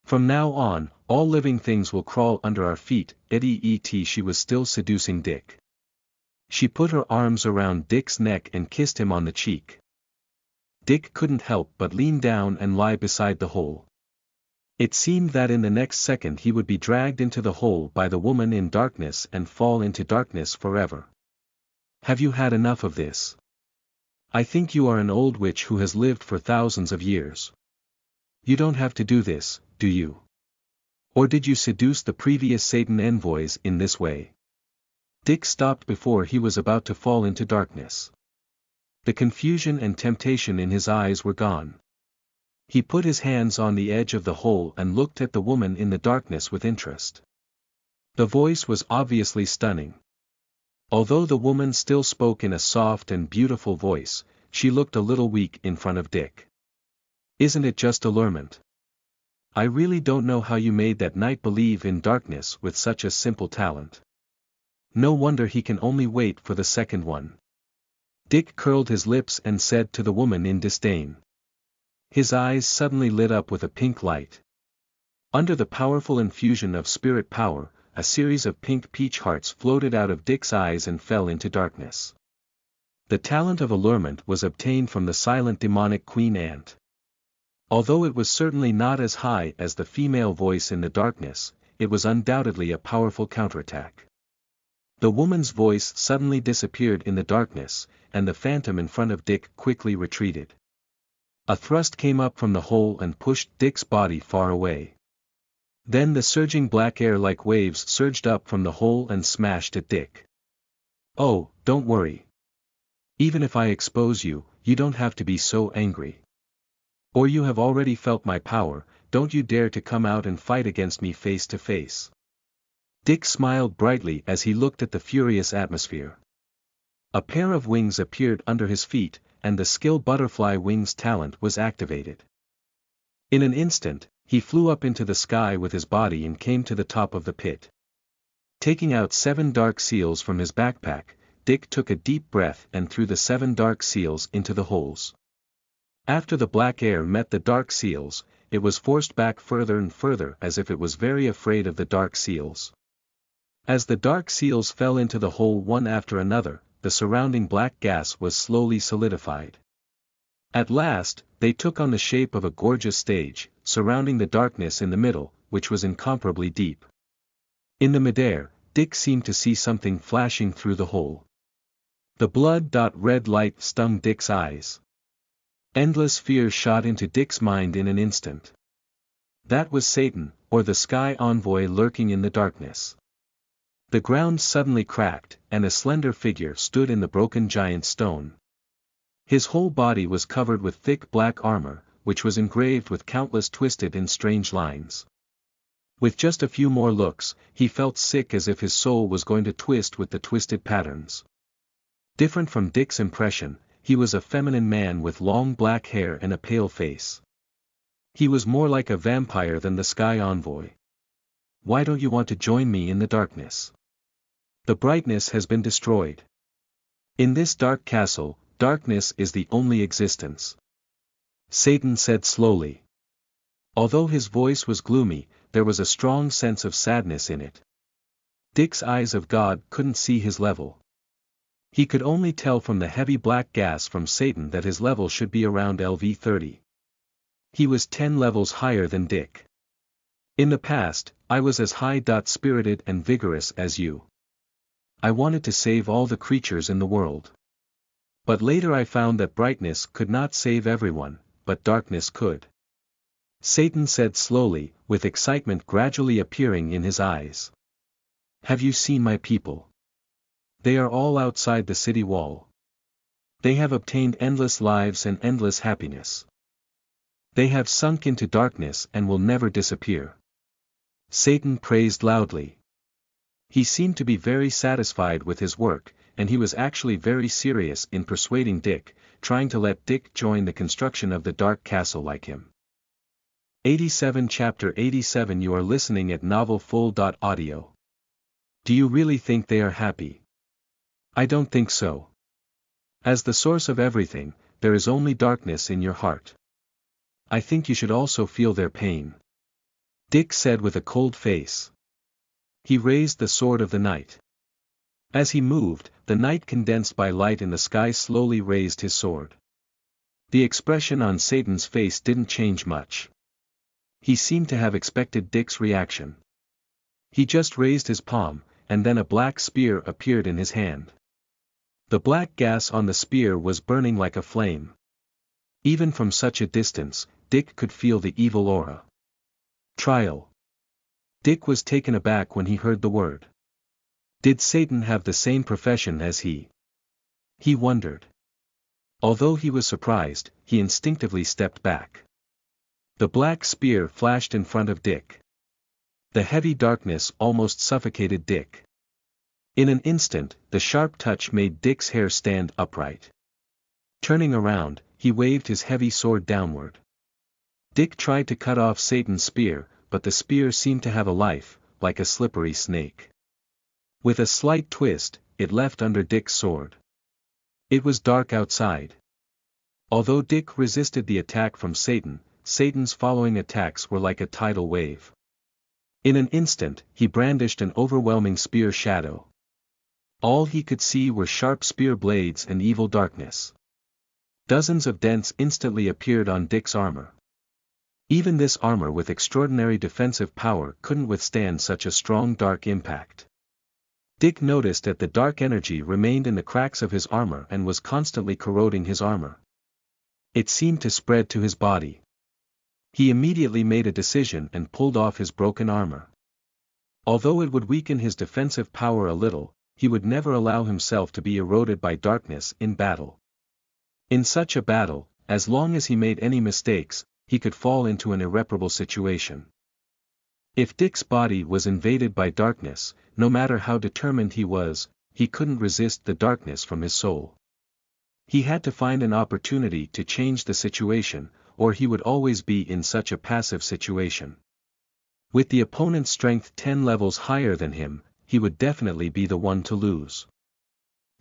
From now on, all living things will crawl under our feet. She was still seducing Dick. She put her arms around Dick's neck and kissed him on the cheek. Dick couldn't help but lean down and lie beside the hole. It seemed that in the next second he would be dragged into the hole by the woman in darkness and fall into darkness forever. Have you had enough of this? I think you are an old witch who has lived for thousands of years. You don't have to do this, do you? Or did you seduce the previous Satan envoys in this way? Dick stopped before he was about to fall into darkness. The confusion and temptation in his eyes were gone. He put his hands on the edge of the hole and looked at the woman in the darkness with interest. The voice was obviously stunning. Although the woman still spoke in a soft and beautiful voice, she looked a little weak in front of Dick. Isn't it just allurement? I really don't know how you made that knight believe in darkness with such a simple talent. No wonder he can only wait for the second one. Dick curled his lips and said to the woman in disdain. His eyes suddenly lit up with a pink light. Under the powerful infusion of spirit power, a series of pink peach hearts floated out of Dick's eyes and fell into darkness. The talent of allurement was obtained from the silent demonic queen ant. Although it was certainly not as high as the female voice in the darkness, it was undoubtedly a powerful counterattack. The woman's voice suddenly disappeared in the darkness, and the phantom in front of Dick quickly retreated. A thrust came up from the hole and pushed Dick's body far away. Then the surging black air like waves surged up from the hole and smashed at Dick. Oh, don't worry. Even if I expose you, you don't have to be so angry. Or you have already felt my power, don't you dare to come out and fight against me face to face. Dick smiled brightly as he looked at the furious atmosphere. A pair of wings appeared under his feet, and the skill butterfly wings talent was activated. In an instant, he flew up into the sky with his body and came to the top of the pit. Taking out 7 dark seals from his backpack, Dick took a deep breath and threw the 7 dark seals into the holes. After the black air met the dark seals, it was forced back further and further as if it was very afraid of the dark seals. As the dark seals fell into the hole one after another, the surrounding black gas was slowly solidified. At last, they took on the shape of a gorgeous stage, surrounding the darkness in the middle, which was incomparably deep. In the midair, Dick seemed to see something flashing through the hole. The blood-red light stung Dick's eyes. Endless fear shot into Dick's mind in an instant. That was Satan, or the sky envoy lurking in the darkness. The ground suddenly cracked, and a slender figure stood in the broken giant stone. His whole body was covered with thick black armor, which was engraved with countless twisted and strange lines. With just a few more looks, he felt sick as if his soul was going to twist with the twisted patterns. Different from Dick's impression, he was a feminine man with long black hair and a pale face. He was more like a vampire than the sky envoy. Why don't you want to join me in the darkness? The brightness has been destroyed. In this dark castle, darkness is the only existence. Satan said slowly. Although his voice was gloomy, there was a strong sense of sadness in it. Dick's eyes of God couldn't see his level. He could only tell from the heavy black gas from Satan that his level should be around LV30. He was 10 levels higher than Dick. In the past, I was as high-spirited and vigorous as you. I wanted to save all the creatures in the world. But later I found that brightness could not save everyone, but darkness could. Satan said slowly, with excitement gradually appearing in his eyes. Have you seen my people? They are all outside the city wall. They have obtained endless lives and endless happiness. They have sunk into darkness and will never disappear. Satan praised loudly. He seemed to be very satisfied with his work, and he was actually very serious in persuading Dick, trying to let Dick join the construction of the dark castle like him. 87 Chapter 87 You are listening at novelfull.audio. Do you really think they are happy? I don't think so. As the source of everything, there is only darkness in your heart. I think you should also feel their pain. Dick said with a cold face. He raised the sword of the night. As he moved, the night condensed by light in the sky slowly raised his sword. The expression on Satan's face didn't change much. He seemed to have expected Dick's reaction. He just raised his palm, and then a black spear appeared in his hand. The black gas on the spear was burning like a flame. Even from such a distance, Dick could feel the evil aura. Trial. Dick was taken aback when he heard the word. Did Satan have the same profession as he? He wondered. Although he was surprised, he instinctively stepped back. The black spear flashed in front of Dick. The heavy darkness almost suffocated Dick. In an instant, the sharp touch made Dick's hair stand upright. Turning around, he waved his heavy sword downward. Dick tried to cut off Satan's spear, but the spear seemed to have a life, like a slippery snake. With a slight twist, it left under Dick's sword. It was dark outside. Although Dick resisted the attack from Satan, Satan's following attacks were like a tidal wave. In an instant, he brandished an overwhelming spear shadow. All he could see were sharp spear blades and evil darkness. Dozens of dents instantly appeared on Dick's armor. Even this armor with extraordinary defensive power couldn't withstand such a strong dark impact. Dick noticed that the dark energy remained in the cracks of his armor and was constantly corroding his armor. It seemed to spread to his body. He immediately made a decision and pulled off his broken armor. Although it would weaken his defensive power a little, he would never allow himself to be eroded by darkness in battle. In such a battle, as long as he made any mistakes, he could fall into an irreparable situation. If Dick's body was invaded by darkness, no matter how determined he was, he couldn't resist the darkness from his soul. He had to find an opportunity to change the situation, or he would always be in such a passive situation. With the opponent's strength 10 levels higher than him, he would definitely be the one to lose.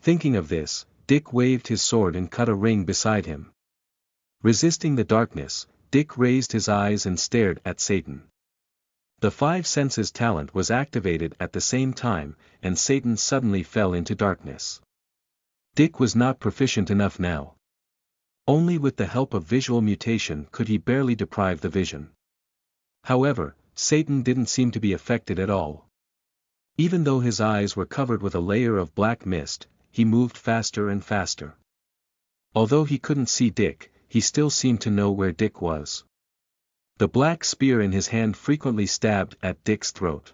Thinking of this, Dick waved his sword and cut a ring beside him. Resisting the darkness, Dick raised his eyes and stared at Satan. The five senses talent was activated at the same time, and Satan suddenly fell into darkness. Dick was not proficient enough now. Only with the help of visual mutation could he barely deprive the vision. However, Satan didn't seem to be affected at all. Even though his eyes were covered with a layer of black mist, he moved faster and faster. Although he couldn't see Dick, he still seemed to know where Dick was. The black spear in his hand frequently stabbed at Dick's throat.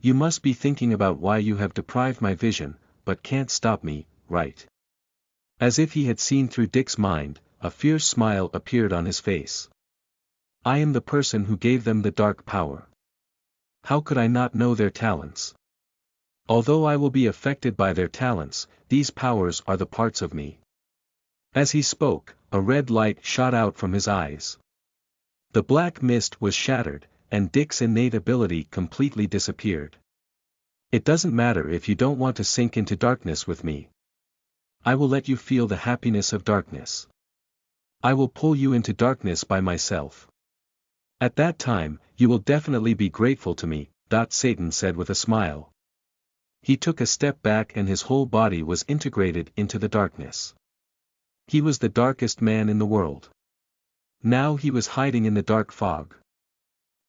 "You must be thinking about why you have deprived my vision, but can't stop me, right?" As if he had seen through Dick's mind, a fierce smile appeared on his face. "I am the person who gave them the dark power. How could I not know their talents? Although I will be affected by their talents, these powers are the parts of me." As he spoke, a red light shot out from his eyes. The black mist was shattered, and Dick's innate ability completely disappeared. "It doesn't matter if you don't want to sink into darkness with me. I will let you feel the happiness of darkness. I will pull you into darkness by myself. At that time, you will definitely be grateful to me," Satan said with a smile. He took a step back and his whole body was integrated into the darkness. He was the darkest man in the world. Now he was hiding in the dark fog.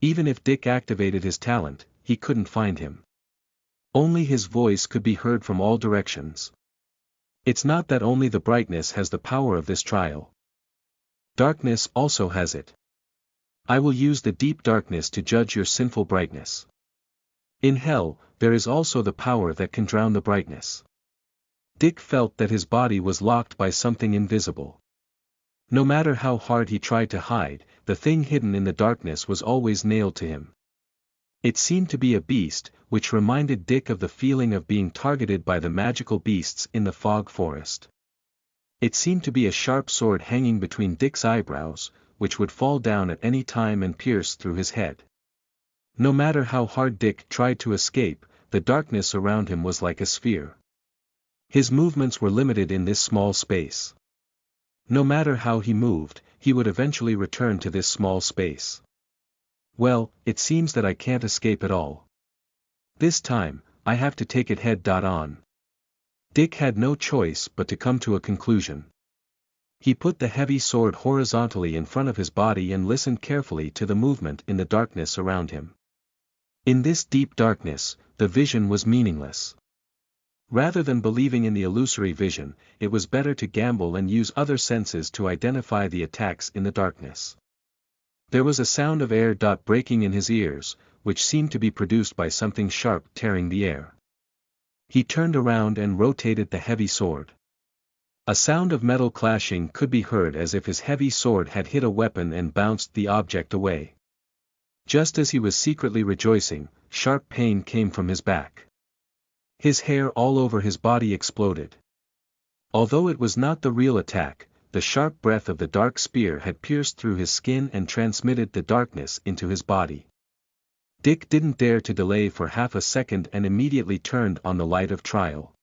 Even if Dick activated his talent, he couldn't find him. Only his voice could be heard from all directions. "It's not that only the brightness has the power of this trial. Darkness also has it. I will use the deep darkness to judge your sinful brightness. In hell, there is also the power that can drown the brightness." Dick felt that his body was locked by something invisible. No matter how hard he tried to hide, the thing hidden in the darkness was always nailed to him. It seemed to be a beast, which reminded Dick of the feeling of being targeted by the magical beasts in the fog forest. It seemed to be a sharp sword hanging between Dick's eyebrows, which would fall down at any time and pierce through his head. No matter how hard Dick tried to escape, the darkness around him was like a sphere. His movements were limited in this small space. No matter how he moved, he would eventually return to this small space. "Well, it seems that I can't escape at all. This time, I have to take it head-on." Dick had no choice but to come to a conclusion. He put the heavy sword horizontally in front of his body and listened carefully to the movement in the darkness around him. In this deep darkness, the vision was meaningless. Rather than believing in the illusory vision, it was better to gamble and use other senses to identify the attacks in the darkness. There was a sound of air breaking in his ears, which seemed to be produced by something sharp tearing the air. He turned around and rotated the heavy sword. A sound of metal clashing could be heard as if his heavy sword had hit a weapon and bounced the object away. Just as he was secretly rejoicing, sharp pain came from his back. His hair all over his body exploded. Although it was not the real attack, the sharp breath of the dark spear had pierced through his skin and transmitted the darkness into his body. Dick didn't dare to delay for half a second and immediately turned on the light of trial.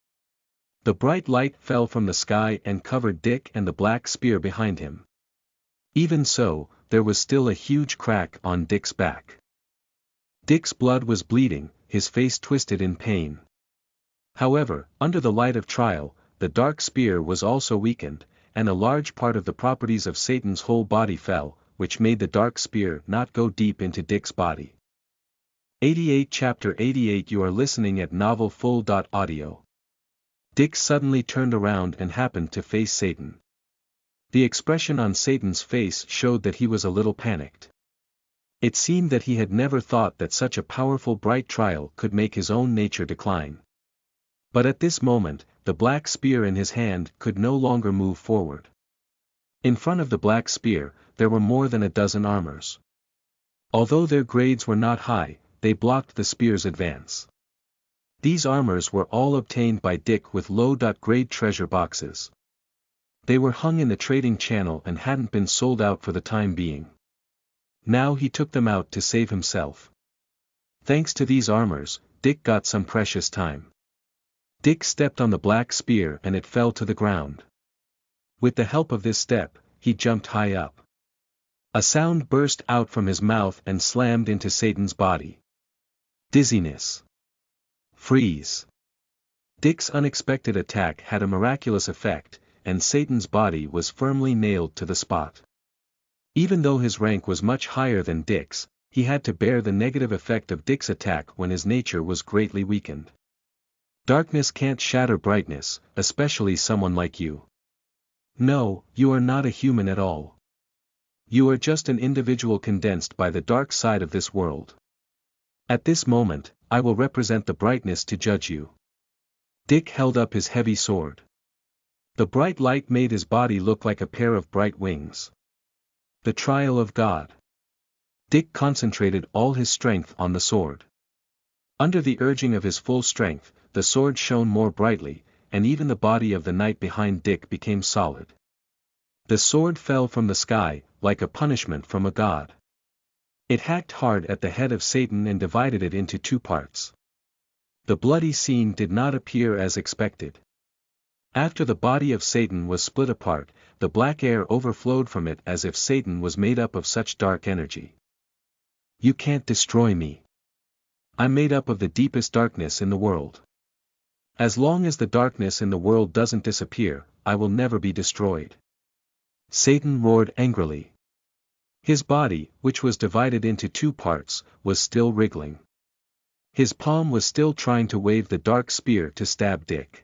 The bright light fell from the sky and covered Dick and the black spear behind him. Even so, there was still a huge crack on Dick's back. Dick's blood was bleeding, his face twisted in pain. However, under the light of trial, the dark spear was also weakened, and a large part of the properties of Satan's whole body fell, which made the dark spear not go deep into Dick's body. 88 Chapter 88 You are listening at novelfull.audio. Dick suddenly turned around and happened to face Satan. The expression on Satan's face showed that he was a little panicked. It seemed that he had never thought that such a powerful bright trial could make his own nature decline. But at this moment, the black spear in his hand could no longer move forward. In front of the black spear, there were more than a dozen armors. Although their grades were not high, they blocked the spear's advance. These armors were all obtained by Dick with low-grade treasure boxes. They were hung in the trading channel and hadn't been sold out for the time being. Now he took them out to save himself. Thanks to these armors, Dick got some precious time. Dick stepped on the black spear and it fell to the ground. With the help of this step, he jumped high up. A sound burst out from his mouth and slammed into Satan's body. Dizziness. Freeze. Dick's unexpected attack had a miraculous effect, and Satan's body was firmly nailed to the spot. Even though his rank was much higher than Dick's, he had to bear the negative effect of Dick's attack when his nature was greatly weakened. Darkness can't shatter brightness, especially someone like you. No, you are not a human at all. You are just an individual condensed by the dark side of this world. At this moment, I will represent the brightness to judge you. Dick held up his heavy sword. The bright light made his body look like a pair of bright wings. The trial of God. Dick concentrated all his strength on the sword. Under the urging of his full strength, the sword shone more brightly, and even the body of the knight behind Dick became solid. The sword fell from the sky, like a punishment from a god. It hacked hard at the head of Satan and divided it into two parts. The bloody scene did not appear as expected. After the body of Satan was split apart, the black air overflowed from it as if Satan was made up of such dark energy. You can't destroy me. I'm made up of the deepest darkness in the world. As long as the darkness in the world doesn't disappear, I will never be destroyed. Satan roared angrily. His body, which was divided into two parts, was still wriggling. His palm was still trying to wave the dark spear to stab Dick.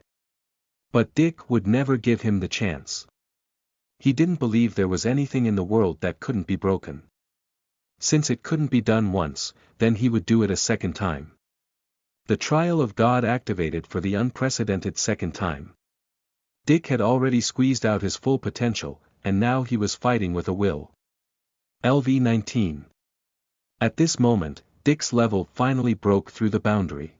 But Dick would never give him the chance. He didn't believe there was anything in the world that couldn't be broken. Since it couldn't be done once, then he would do it a second time. The trial of God activated for the unprecedented second time. Dick had already squeezed out his full potential, and now he was fighting with a will. LV-19. At this moment, Dick's level finally broke through the boundary.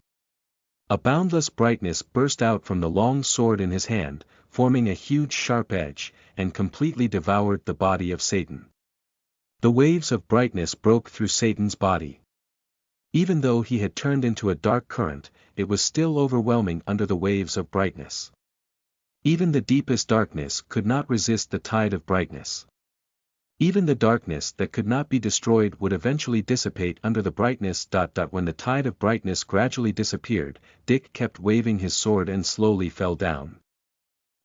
A boundless brightness burst out from the long sword in his hand, forming a huge sharp edge, and completely devoured the body of Satan. The waves of brightness broke through Satan's body. Even though he had turned into a dark current, it was still overwhelming under the waves of brightness. Even the deepest darkness could not resist the tide of brightness. Even the darkness that could not be destroyed would eventually dissipate under the brightness. When the tide of brightness gradually disappeared, Dick kept waving his sword and slowly fell down.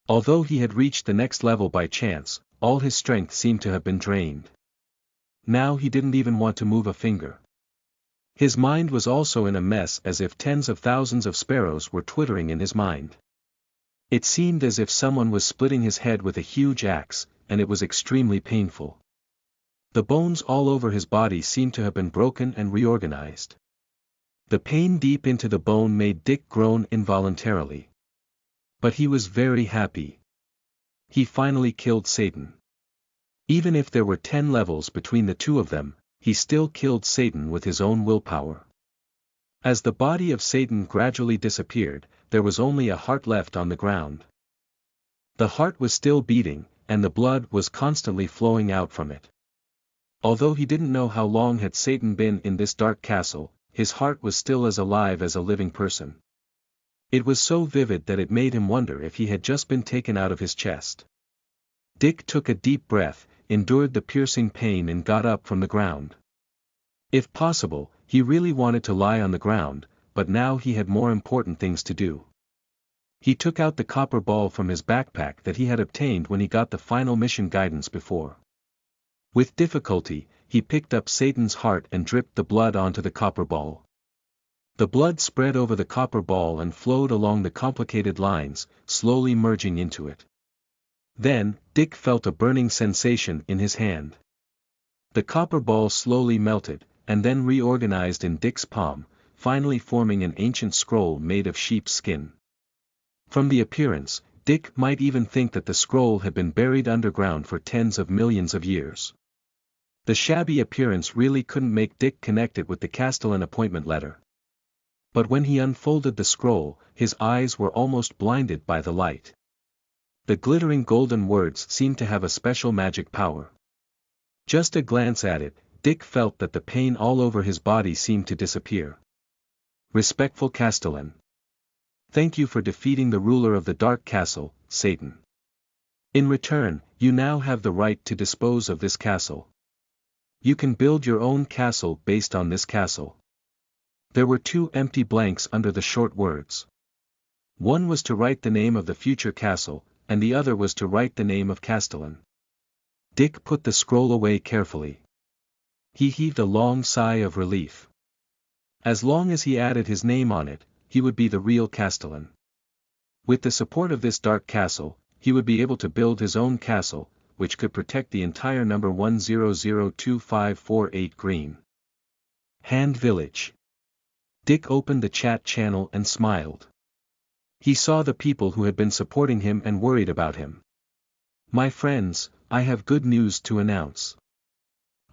Although he had reached the next level by chance, all his strength seemed to have been drained. Now he didn't even want to move a finger. His mind was also in a mess, as if tens of thousands of sparrows were twittering in his mind. It seemed as if someone was splitting his head with a huge axe, and it was extremely painful. The bones all over his body seemed to have been broken and reorganized. The pain deep into the bone made Dick groan involuntarily. But he was very happy. He finally killed Satan. Even if there were 10 levels between the two of them, he still killed Satan with his own willpower. As the body of Satan gradually disappeared, there was only a heart left on the ground. The heart was still beating, and the blood was constantly flowing out from it. Although he didn't know how long had Satan been in this dark castle, his heart was still as alive as a living person. It was so vivid that it made him wonder if he had just been taken out of his chest. Dick took a deep breath, endured the piercing pain and got up from the ground. If possible, he really wanted to lie on the ground, but now he had more important things to do. He took out the copper ball from his backpack that he had obtained when he got the final mission guidance before. With difficulty, he picked up Satan's heart and dripped the blood onto the copper ball. The blood spread over the copper ball and flowed along the complicated lines, slowly merging into it. Then, Dick felt a burning sensation in his hand. The copper ball slowly melted, and then reorganized in Dick's palm, finally forming an ancient scroll made of sheep's skin. From the appearance, Dick might even think that the scroll had been buried underground for tens of millions of years. The shabby appearance really couldn't make Dick connect it with the Castellan appointment letter. But when he unfolded the scroll, his eyes were almost blinded by the light. The glittering golden words seemed to have a special magic power. Just a glance at it, Dick felt that the pain all over his body seemed to disappear. Respectful Castellan. Thank you for defeating the ruler of the Dark Castle, Satan. In return, you now have the right to dispose of this castle. You can build your own castle based on this castle. There were 2 empty blanks under the short words. One was to write the name of the future castle, and the other was to write the name of Castellan. Dick put the scroll away carefully. He heaved a long sigh of relief. As long as he added his name on it, he would be the real Castellan. With the support of this dark castle, he would be able to build his own castle, which could protect the entire number 1002548 Green. Hand Village. Dick opened the chat channel and smiled. He saw the people who had been supporting him and worried about him. My friends, I have good news to announce.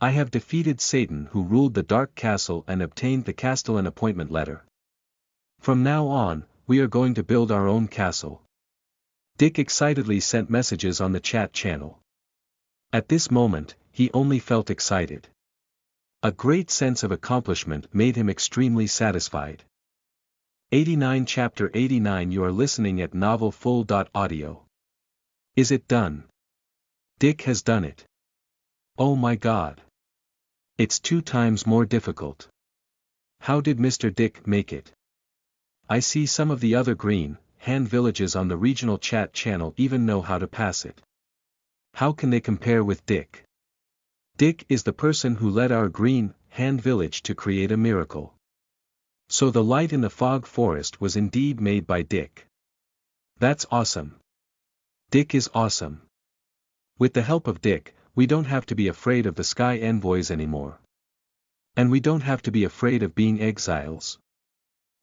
I have defeated Satan, who ruled the Dark Castle, and obtained the Castellan appointment letter. From now on, we are going to build our own castle. Dick excitedly sent messages on the chat channel. At this moment, he only felt excited. A great sense of accomplishment made him extremely satisfied. 89 Chapter 89 You are listening at novelfull.audio. Is it done? Dick has done it. Oh my God. It's 2 times more difficult. How did Mr. Dick make it? I see some of the other green, hand villages on the regional chat channel even know how to pass it. How can they compare with Dick? Dick is the person who led our green, hand village to create a miracle. So the light in the fog forest was indeed made by Dick. That's awesome. Dick is awesome. With the help of Dick, we don't have to be afraid of the sky envoys anymore. And we don't have to be afraid of being exiles.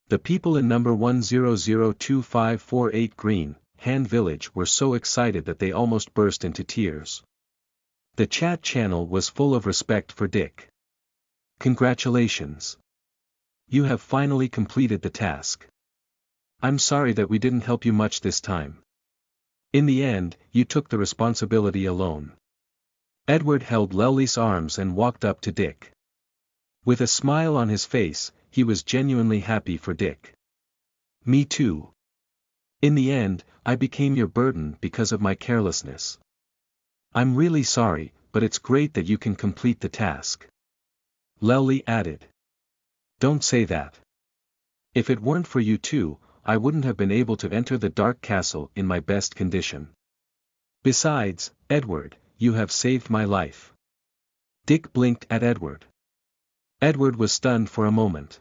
The people in number 1002548 Green, Hand Village were so excited that they almost burst into tears. The chat channel was full of respect for Dick. Congratulations. You have finally completed the task. I'm sorry that we didn't help you much this time. In the end, you took the responsibility alone. Edward held Lely's arms and walked up to Dick. With a smile on his face, he was genuinely happy for Dick. Me too. In the end, I became your burden because of my carelessness. I'm really sorry, but it's great that you can complete the task. Lely added. Don't say that. If it weren't for you two, I wouldn't have been able to enter the Dark Castle in my best condition. Besides, Edward, you have saved my life. Dick blinked at Edward. Edward was stunned for a moment.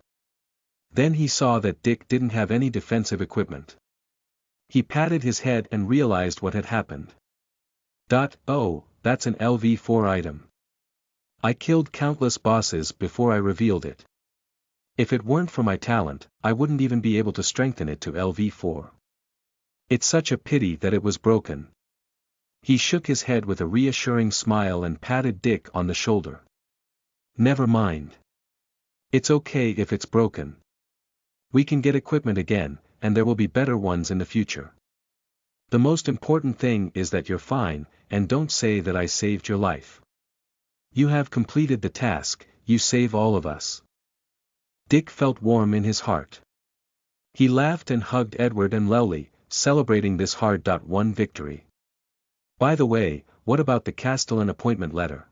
Then he saw that Dick didn't have any defensive equipment. He patted his head and realized what had happened. Oh, that's an LV4 item. I killed countless bosses before I revealed it. If it weren't for my talent, I wouldn't even be able to strengthen it to LV4. It's such a pity that it was broken. He shook his head with a reassuring smile and patted Dick on the shoulder. Never mind. It's okay if it's broken. We can get equipment again, and there will be better ones in the future. The most important thing is that you're fine, and don't say that I saved your life. You have completed the task, you save all of us. Dick felt warm in his heart. He laughed and hugged Edward and Lely, celebrating this hard-won victory. By the way, what about the Castellan appointment letter?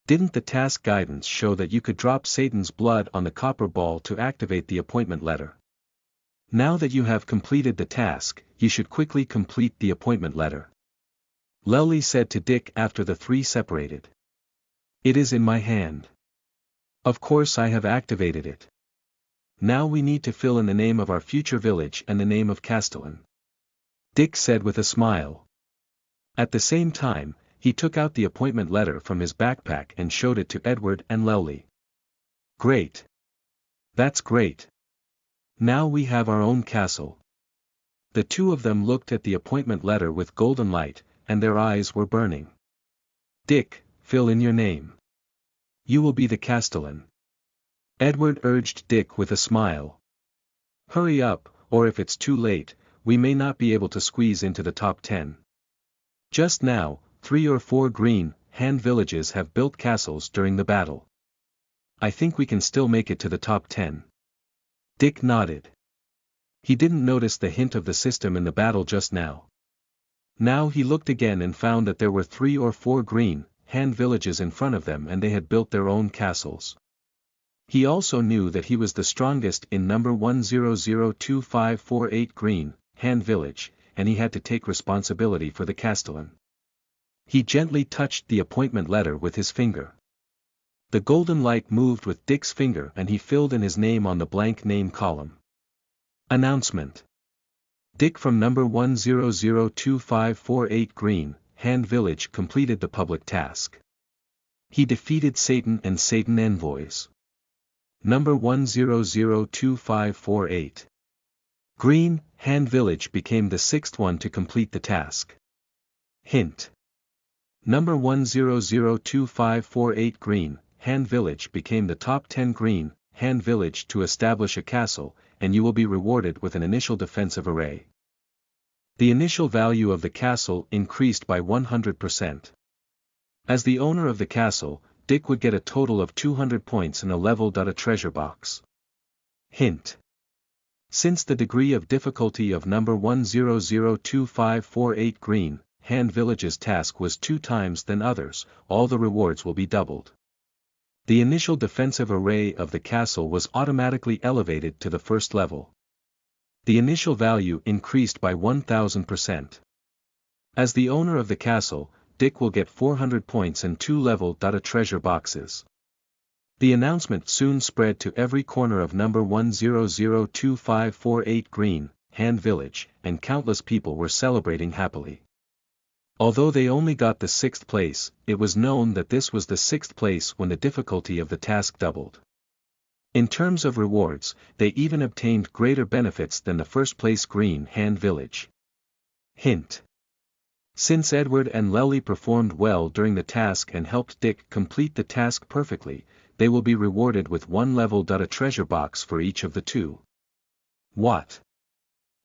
Didn't the task guidance show that you could drop Satan's blood on the copper ball to activate the appointment letter? Now that you have completed the task, you should quickly complete the appointment letter. Lely said to Dick after the three separated. It is in my hand. Of course I have activated it. Now we need to fill in the name of our future village and the name of Castellan. Dick said with a smile. At the same time, he took out the appointment letter from his backpack and showed it to Edward and Lely. Great. That's great. Now we have our own castle. The two of them looked at the appointment letter with golden light, and their eyes were burning. Dick, fill in your name. You will be the Castellan. Edward urged Dick with a smile. Hurry up, or if it's too late, we may not be able to squeeze into the top 10. Just now, 3 or 4 green, hand villages have built castles during the battle. I think we can still make it to the top 10. Dick nodded. He didn't notice the hint of the system in the battle just now. Now he looked again and found that there were 3 or 4 green, hand villages in front of them and they had built their own castles. He also knew that he was the strongest in number 1002548 green, hand village, and he had to take responsibility for the castellan. He gently touched the appointment letter with his finger. The golden light moved with Dick's finger and he filled in his name on the blank name column. Announcement. Dick from number 1002548 green, hand village completed the public task. He defeated Satan and Satan envoys. Number 1002548. Green, hand village became the sixth one to complete the task. Hint. Number 1002548 green, hand village became the top 10 green, hand village to establish a castle, and you will be rewarded with an initial defensive array. The initial value of the castle increased by 100%. As the owner of the castle, Dick would get a total of 200 points and a leveled treasure box. Hint. Since the degree of difficulty of number 1002548 green, hand village's task was 2 times than others, all the rewards will be doubled. The initial defensive array of the castle was automatically elevated to the first level. The initial value increased by 1000%. As the owner of the castle, Dick will get 400 points and 2 leveled treasure boxes. The announcement soon spread to every corner of number 1002548 green, hand village, and countless people were celebrating happily. Although they only got the 6th place, it was known that this was the 6th place when the difficulty of the task doubled. In terms of rewards, they even obtained greater benefits than the first place green hand village. Hint. Since Edward and Lely performed well during the task and helped Dick complete the task perfectly, they will be rewarded with 1 leveled treasure box for each of the 2. What?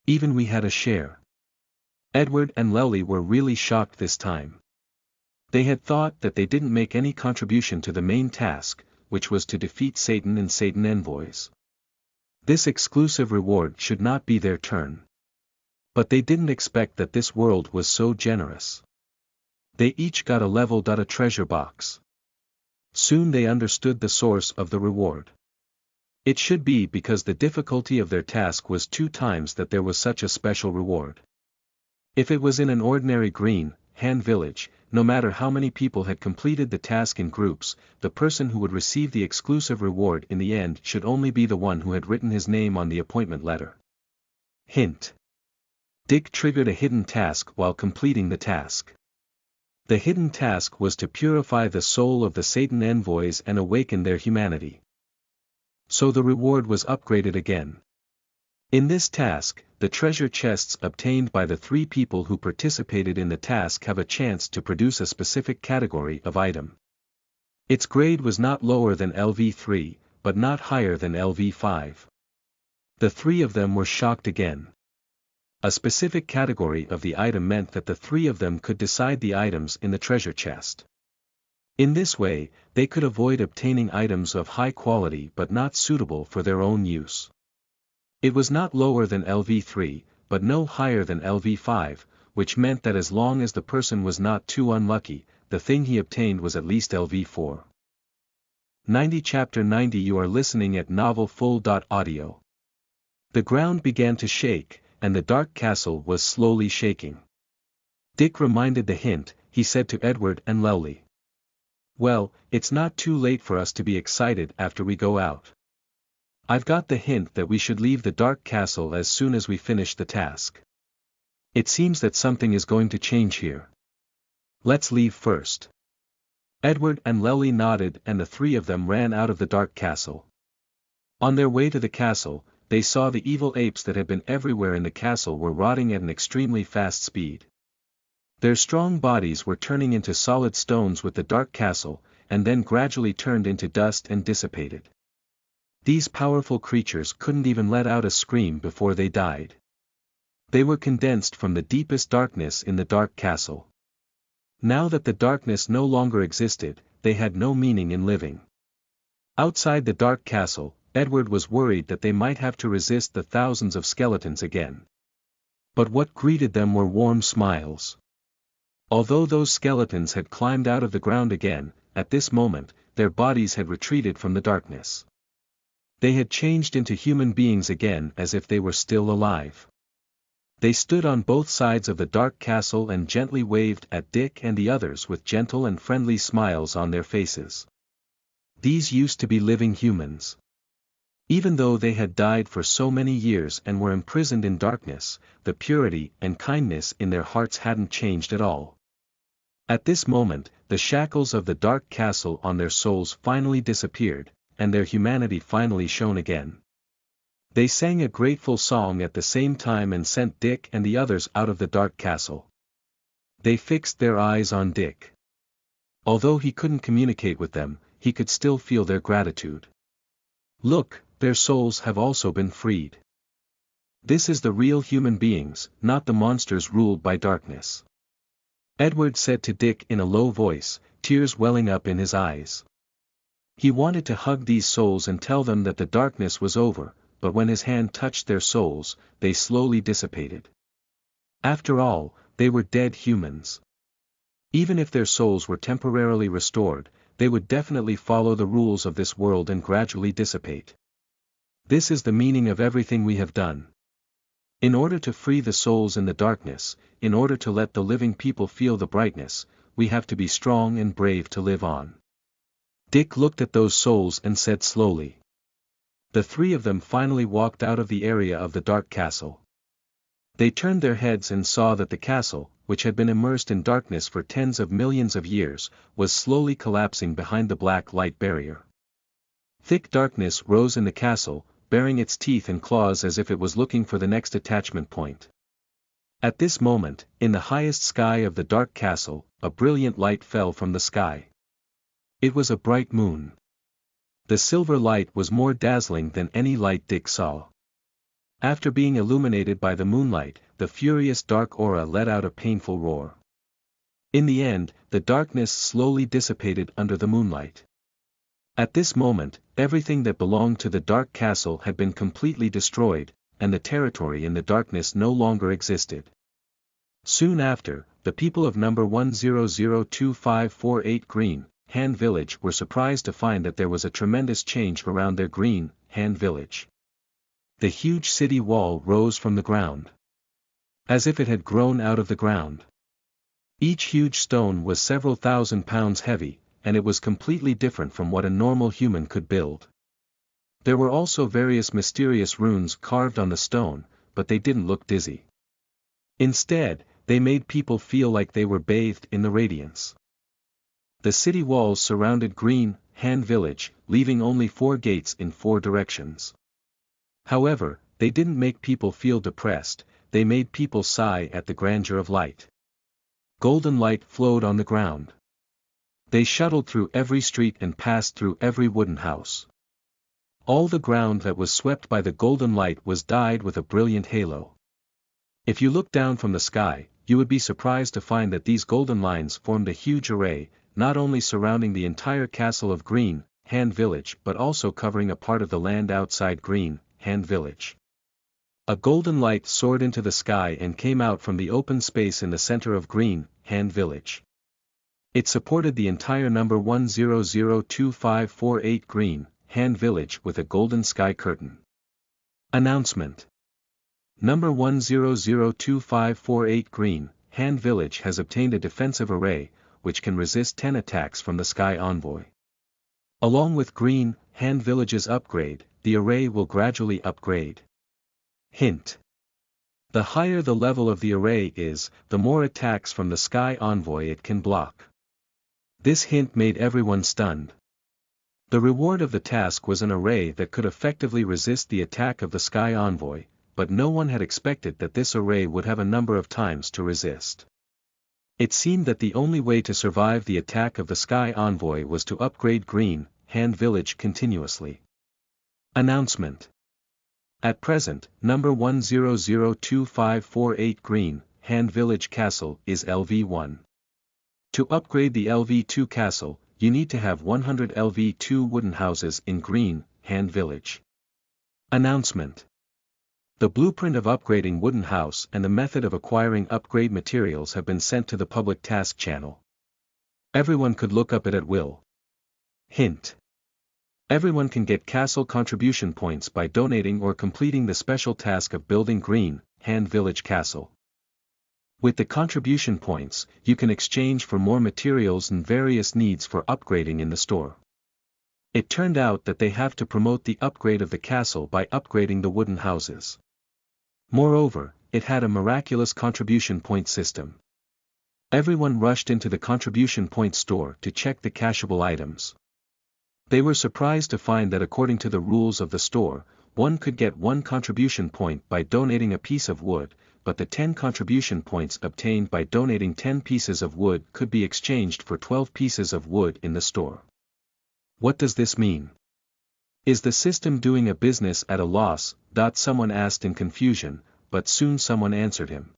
Even we had a share. Edward and Lely were really shocked this time. They had thought that they didn't make any contribution to the main task, which was to defeat Satan and Satan envoys. This exclusive reward should not be their turn. But they didn't expect that this world was so generous. They each got a leveled treasure box. Soon they understood the source of the reward. It should be because the difficulty of their task was 2 times that there was such a special reward. If it was in an ordinary green, hand village, no matter how many people had completed the task in groups, the person who would receive the exclusive reward in the end should only be the one who had written his name on the appointment letter. Hint. Dick triggered a hidden task while completing the task. The hidden task was to purify the soul of the Satan envoys and awaken their humanity. So the reward was upgraded again. In this task, the treasure chests obtained by the 3 people who participated in the task have a chance to produce a specific category of item. Its grade was not lower than LV3, but not higher than LV5. The 3 of them were shocked again. A specific category of the item meant that the 3 of them could decide the items in the treasure chest. In this way, they could avoid obtaining items of high quality but not suitable for their own use. It was not lower than LV3, but no higher than LV5, which meant that as long as the person was not too unlucky, the thing he obtained was at least LV4. 90 Chapter 90 You are listening at novelfull.audio. The ground began to shake, and the dark castle was slowly shaking. Dick reminded the hint, he said to Edward and Lely. Well, it's not too late for us to be excited after we go out. I've got the hint that we should leave the dark castle as soon as we finish the task. It seems that something is going to change here. Let's leave first. Edward and Lely nodded and the 3 of them ran out of the dark castle. On their way to the castle, they saw the evil apes that had been everywhere in the castle were rotting at an extremely fast speed. Their strong bodies were turning into solid stones with the dark castle, and then gradually turned into dust and dissipated. These powerful creatures couldn't even let out a scream before they died. They were condensed from the deepest darkness in the dark castle. Now that the darkness no longer existed, they had no meaning in living. Outside the dark castle, Edward was worried that they might have to resist the thousands of skeletons again. But what greeted them were warm smiles. Although those skeletons had climbed out of the ground again, at this moment, their bodies had retreated from the darkness. They had changed into human beings again as if they were still alive. They stood on both sides of the dark castle and gently waved at Dick and the others with gentle and friendly smiles on their faces. These used to be living humans. Even though they had died for so many years and were imprisoned in darkness, the purity and kindness in their hearts hadn't changed at all. At this moment, the shackles of the dark castle on their souls finally disappeared, and their humanity finally shone again. They sang a grateful song at the same time and sent Dick and the others out of the dark castle. They fixed their eyes on Dick. Although he couldn't communicate with them, he could still feel their gratitude. Look, their souls have also been freed. This is the real human beings, not the monsters ruled by darkness. Edward said to Dick in a low voice, tears welling up in his eyes. He wanted to hug these souls and tell them that the darkness was over, but when his hand touched their souls, they slowly dissipated. After all, they were dead humans. Even if their souls were temporarily restored, they would definitely follow the rules of this world and gradually dissipate. This is the meaning of everything we have done. In order to free the souls in the darkness, in order to let the living people feel the brightness, we have to be strong and brave to live on. Dick looked at those souls and said slowly. The three of them finally walked out of the area of the dark castle. They turned their heads and saw that the castle, which had been immersed in darkness for tens of millions of years, was slowly collapsing behind the black light barrier. Thick darkness rose in the castle, baring its teeth and claws as if it was looking for the next attachment point. At this moment, in the highest sky of the dark castle, a brilliant light fell from the sky. It was a bright moon. The silver light was more dazzling than any light Dick saw. After being illuminated by the moonlight, the furious dark aura let out a painful roar. In the end, the darkness slowly dissipated under the moonlight. At this moment, everything that belonged to the dark castle had been completely destroyed, and the territory in the darkness no longer existed. Soon after, the people of number 1002548 Green, Hand Village were surprised to find that there was a tremendous change around their Green, Hand Village. The huge city wall rose from the ground. As if it had grown out of the ground. Each huge stone was several thousand pounds heavy, and it was completely different from what a normal human could build. There were also various mysterious runes carved on the stone, but they didn't look dizzy. Instead, they made people feel like they were bathed in the radiance. The city walls surrounded Green, Hand Village, leaving only 4 gates in 4 directions. However, they didn't make people feel depressed, they made people sigh at the grandeur of light. Golden light flowed on the ground. They shuttled through every street and passed through every wooden house. All the ground that was swept by the golden light was dyed with a brilliant halo. If you looked down from the sky, you would be surprised to find that these golden lines formed a huge array, not only surrounding the entire castle of Green, Hand Village but also covering a part of the land outside Green, Hand Village. A golden light soared into the sky and came out from the open space in the center of Green, Hand Village. It supported the entire number 1002548 Green, Hand Village with a golden sky curtain. Announcement. Number 1002548 Green, Hand Village has obtained a defensive array, which can resist 10 attacks from the Sky Envoy. Along with Green, Hand Village's upgrade, the array will gradually upgrade. Hint. The higher the level of the array is, the more attacks from the Sky Envoy it can block. This hint made everyone stunned. The reward of the task was an array that could effectively resist the attack of the Sky Envoy, but no one had expected that this array would have a number of times to resist. It seemed that the only way to survive the attack of the Sky Envoy was to upgrade Green, Hand Village continuously. Announcement. At present, number 1002548 Green, Hand Village Castle is LV1. To upgrade the LV2 castle, you need to have 100 LV2 wooden houses in Green, Hand Village. Announcement. The blueprint of upgrading wooden house and the method of acquiring upgrade materials have been sent to the public task channel. Everyone could look up it at will. Hint. Everyone can get castle contribution points by donating or completing the special task of building Green Hand Village Castle. With the contribution points, you can exchange for more materials and various needs for upgrading in the store. It turned out that they have to promote the upgrade of the castle by upgrading the wooden houses. Moreover, it had a miraculous contribution point system. Everyone rushed into the contribution point store to check the cashable items. They were surprised to find that according to the rules of the store, one could get 1 contribution point by donating a piece of wood, but the 10 contribution points obtained by donating 10 pieces of wood could be exchanged for 12 pieces of wood in the store. What does this mean? Is the system doing a business at a loss? Someone asked in confusion, but soon someone answered him.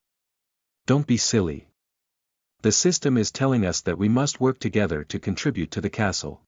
Don't be silly. The system is telling us that we must work together to contribute to the castle.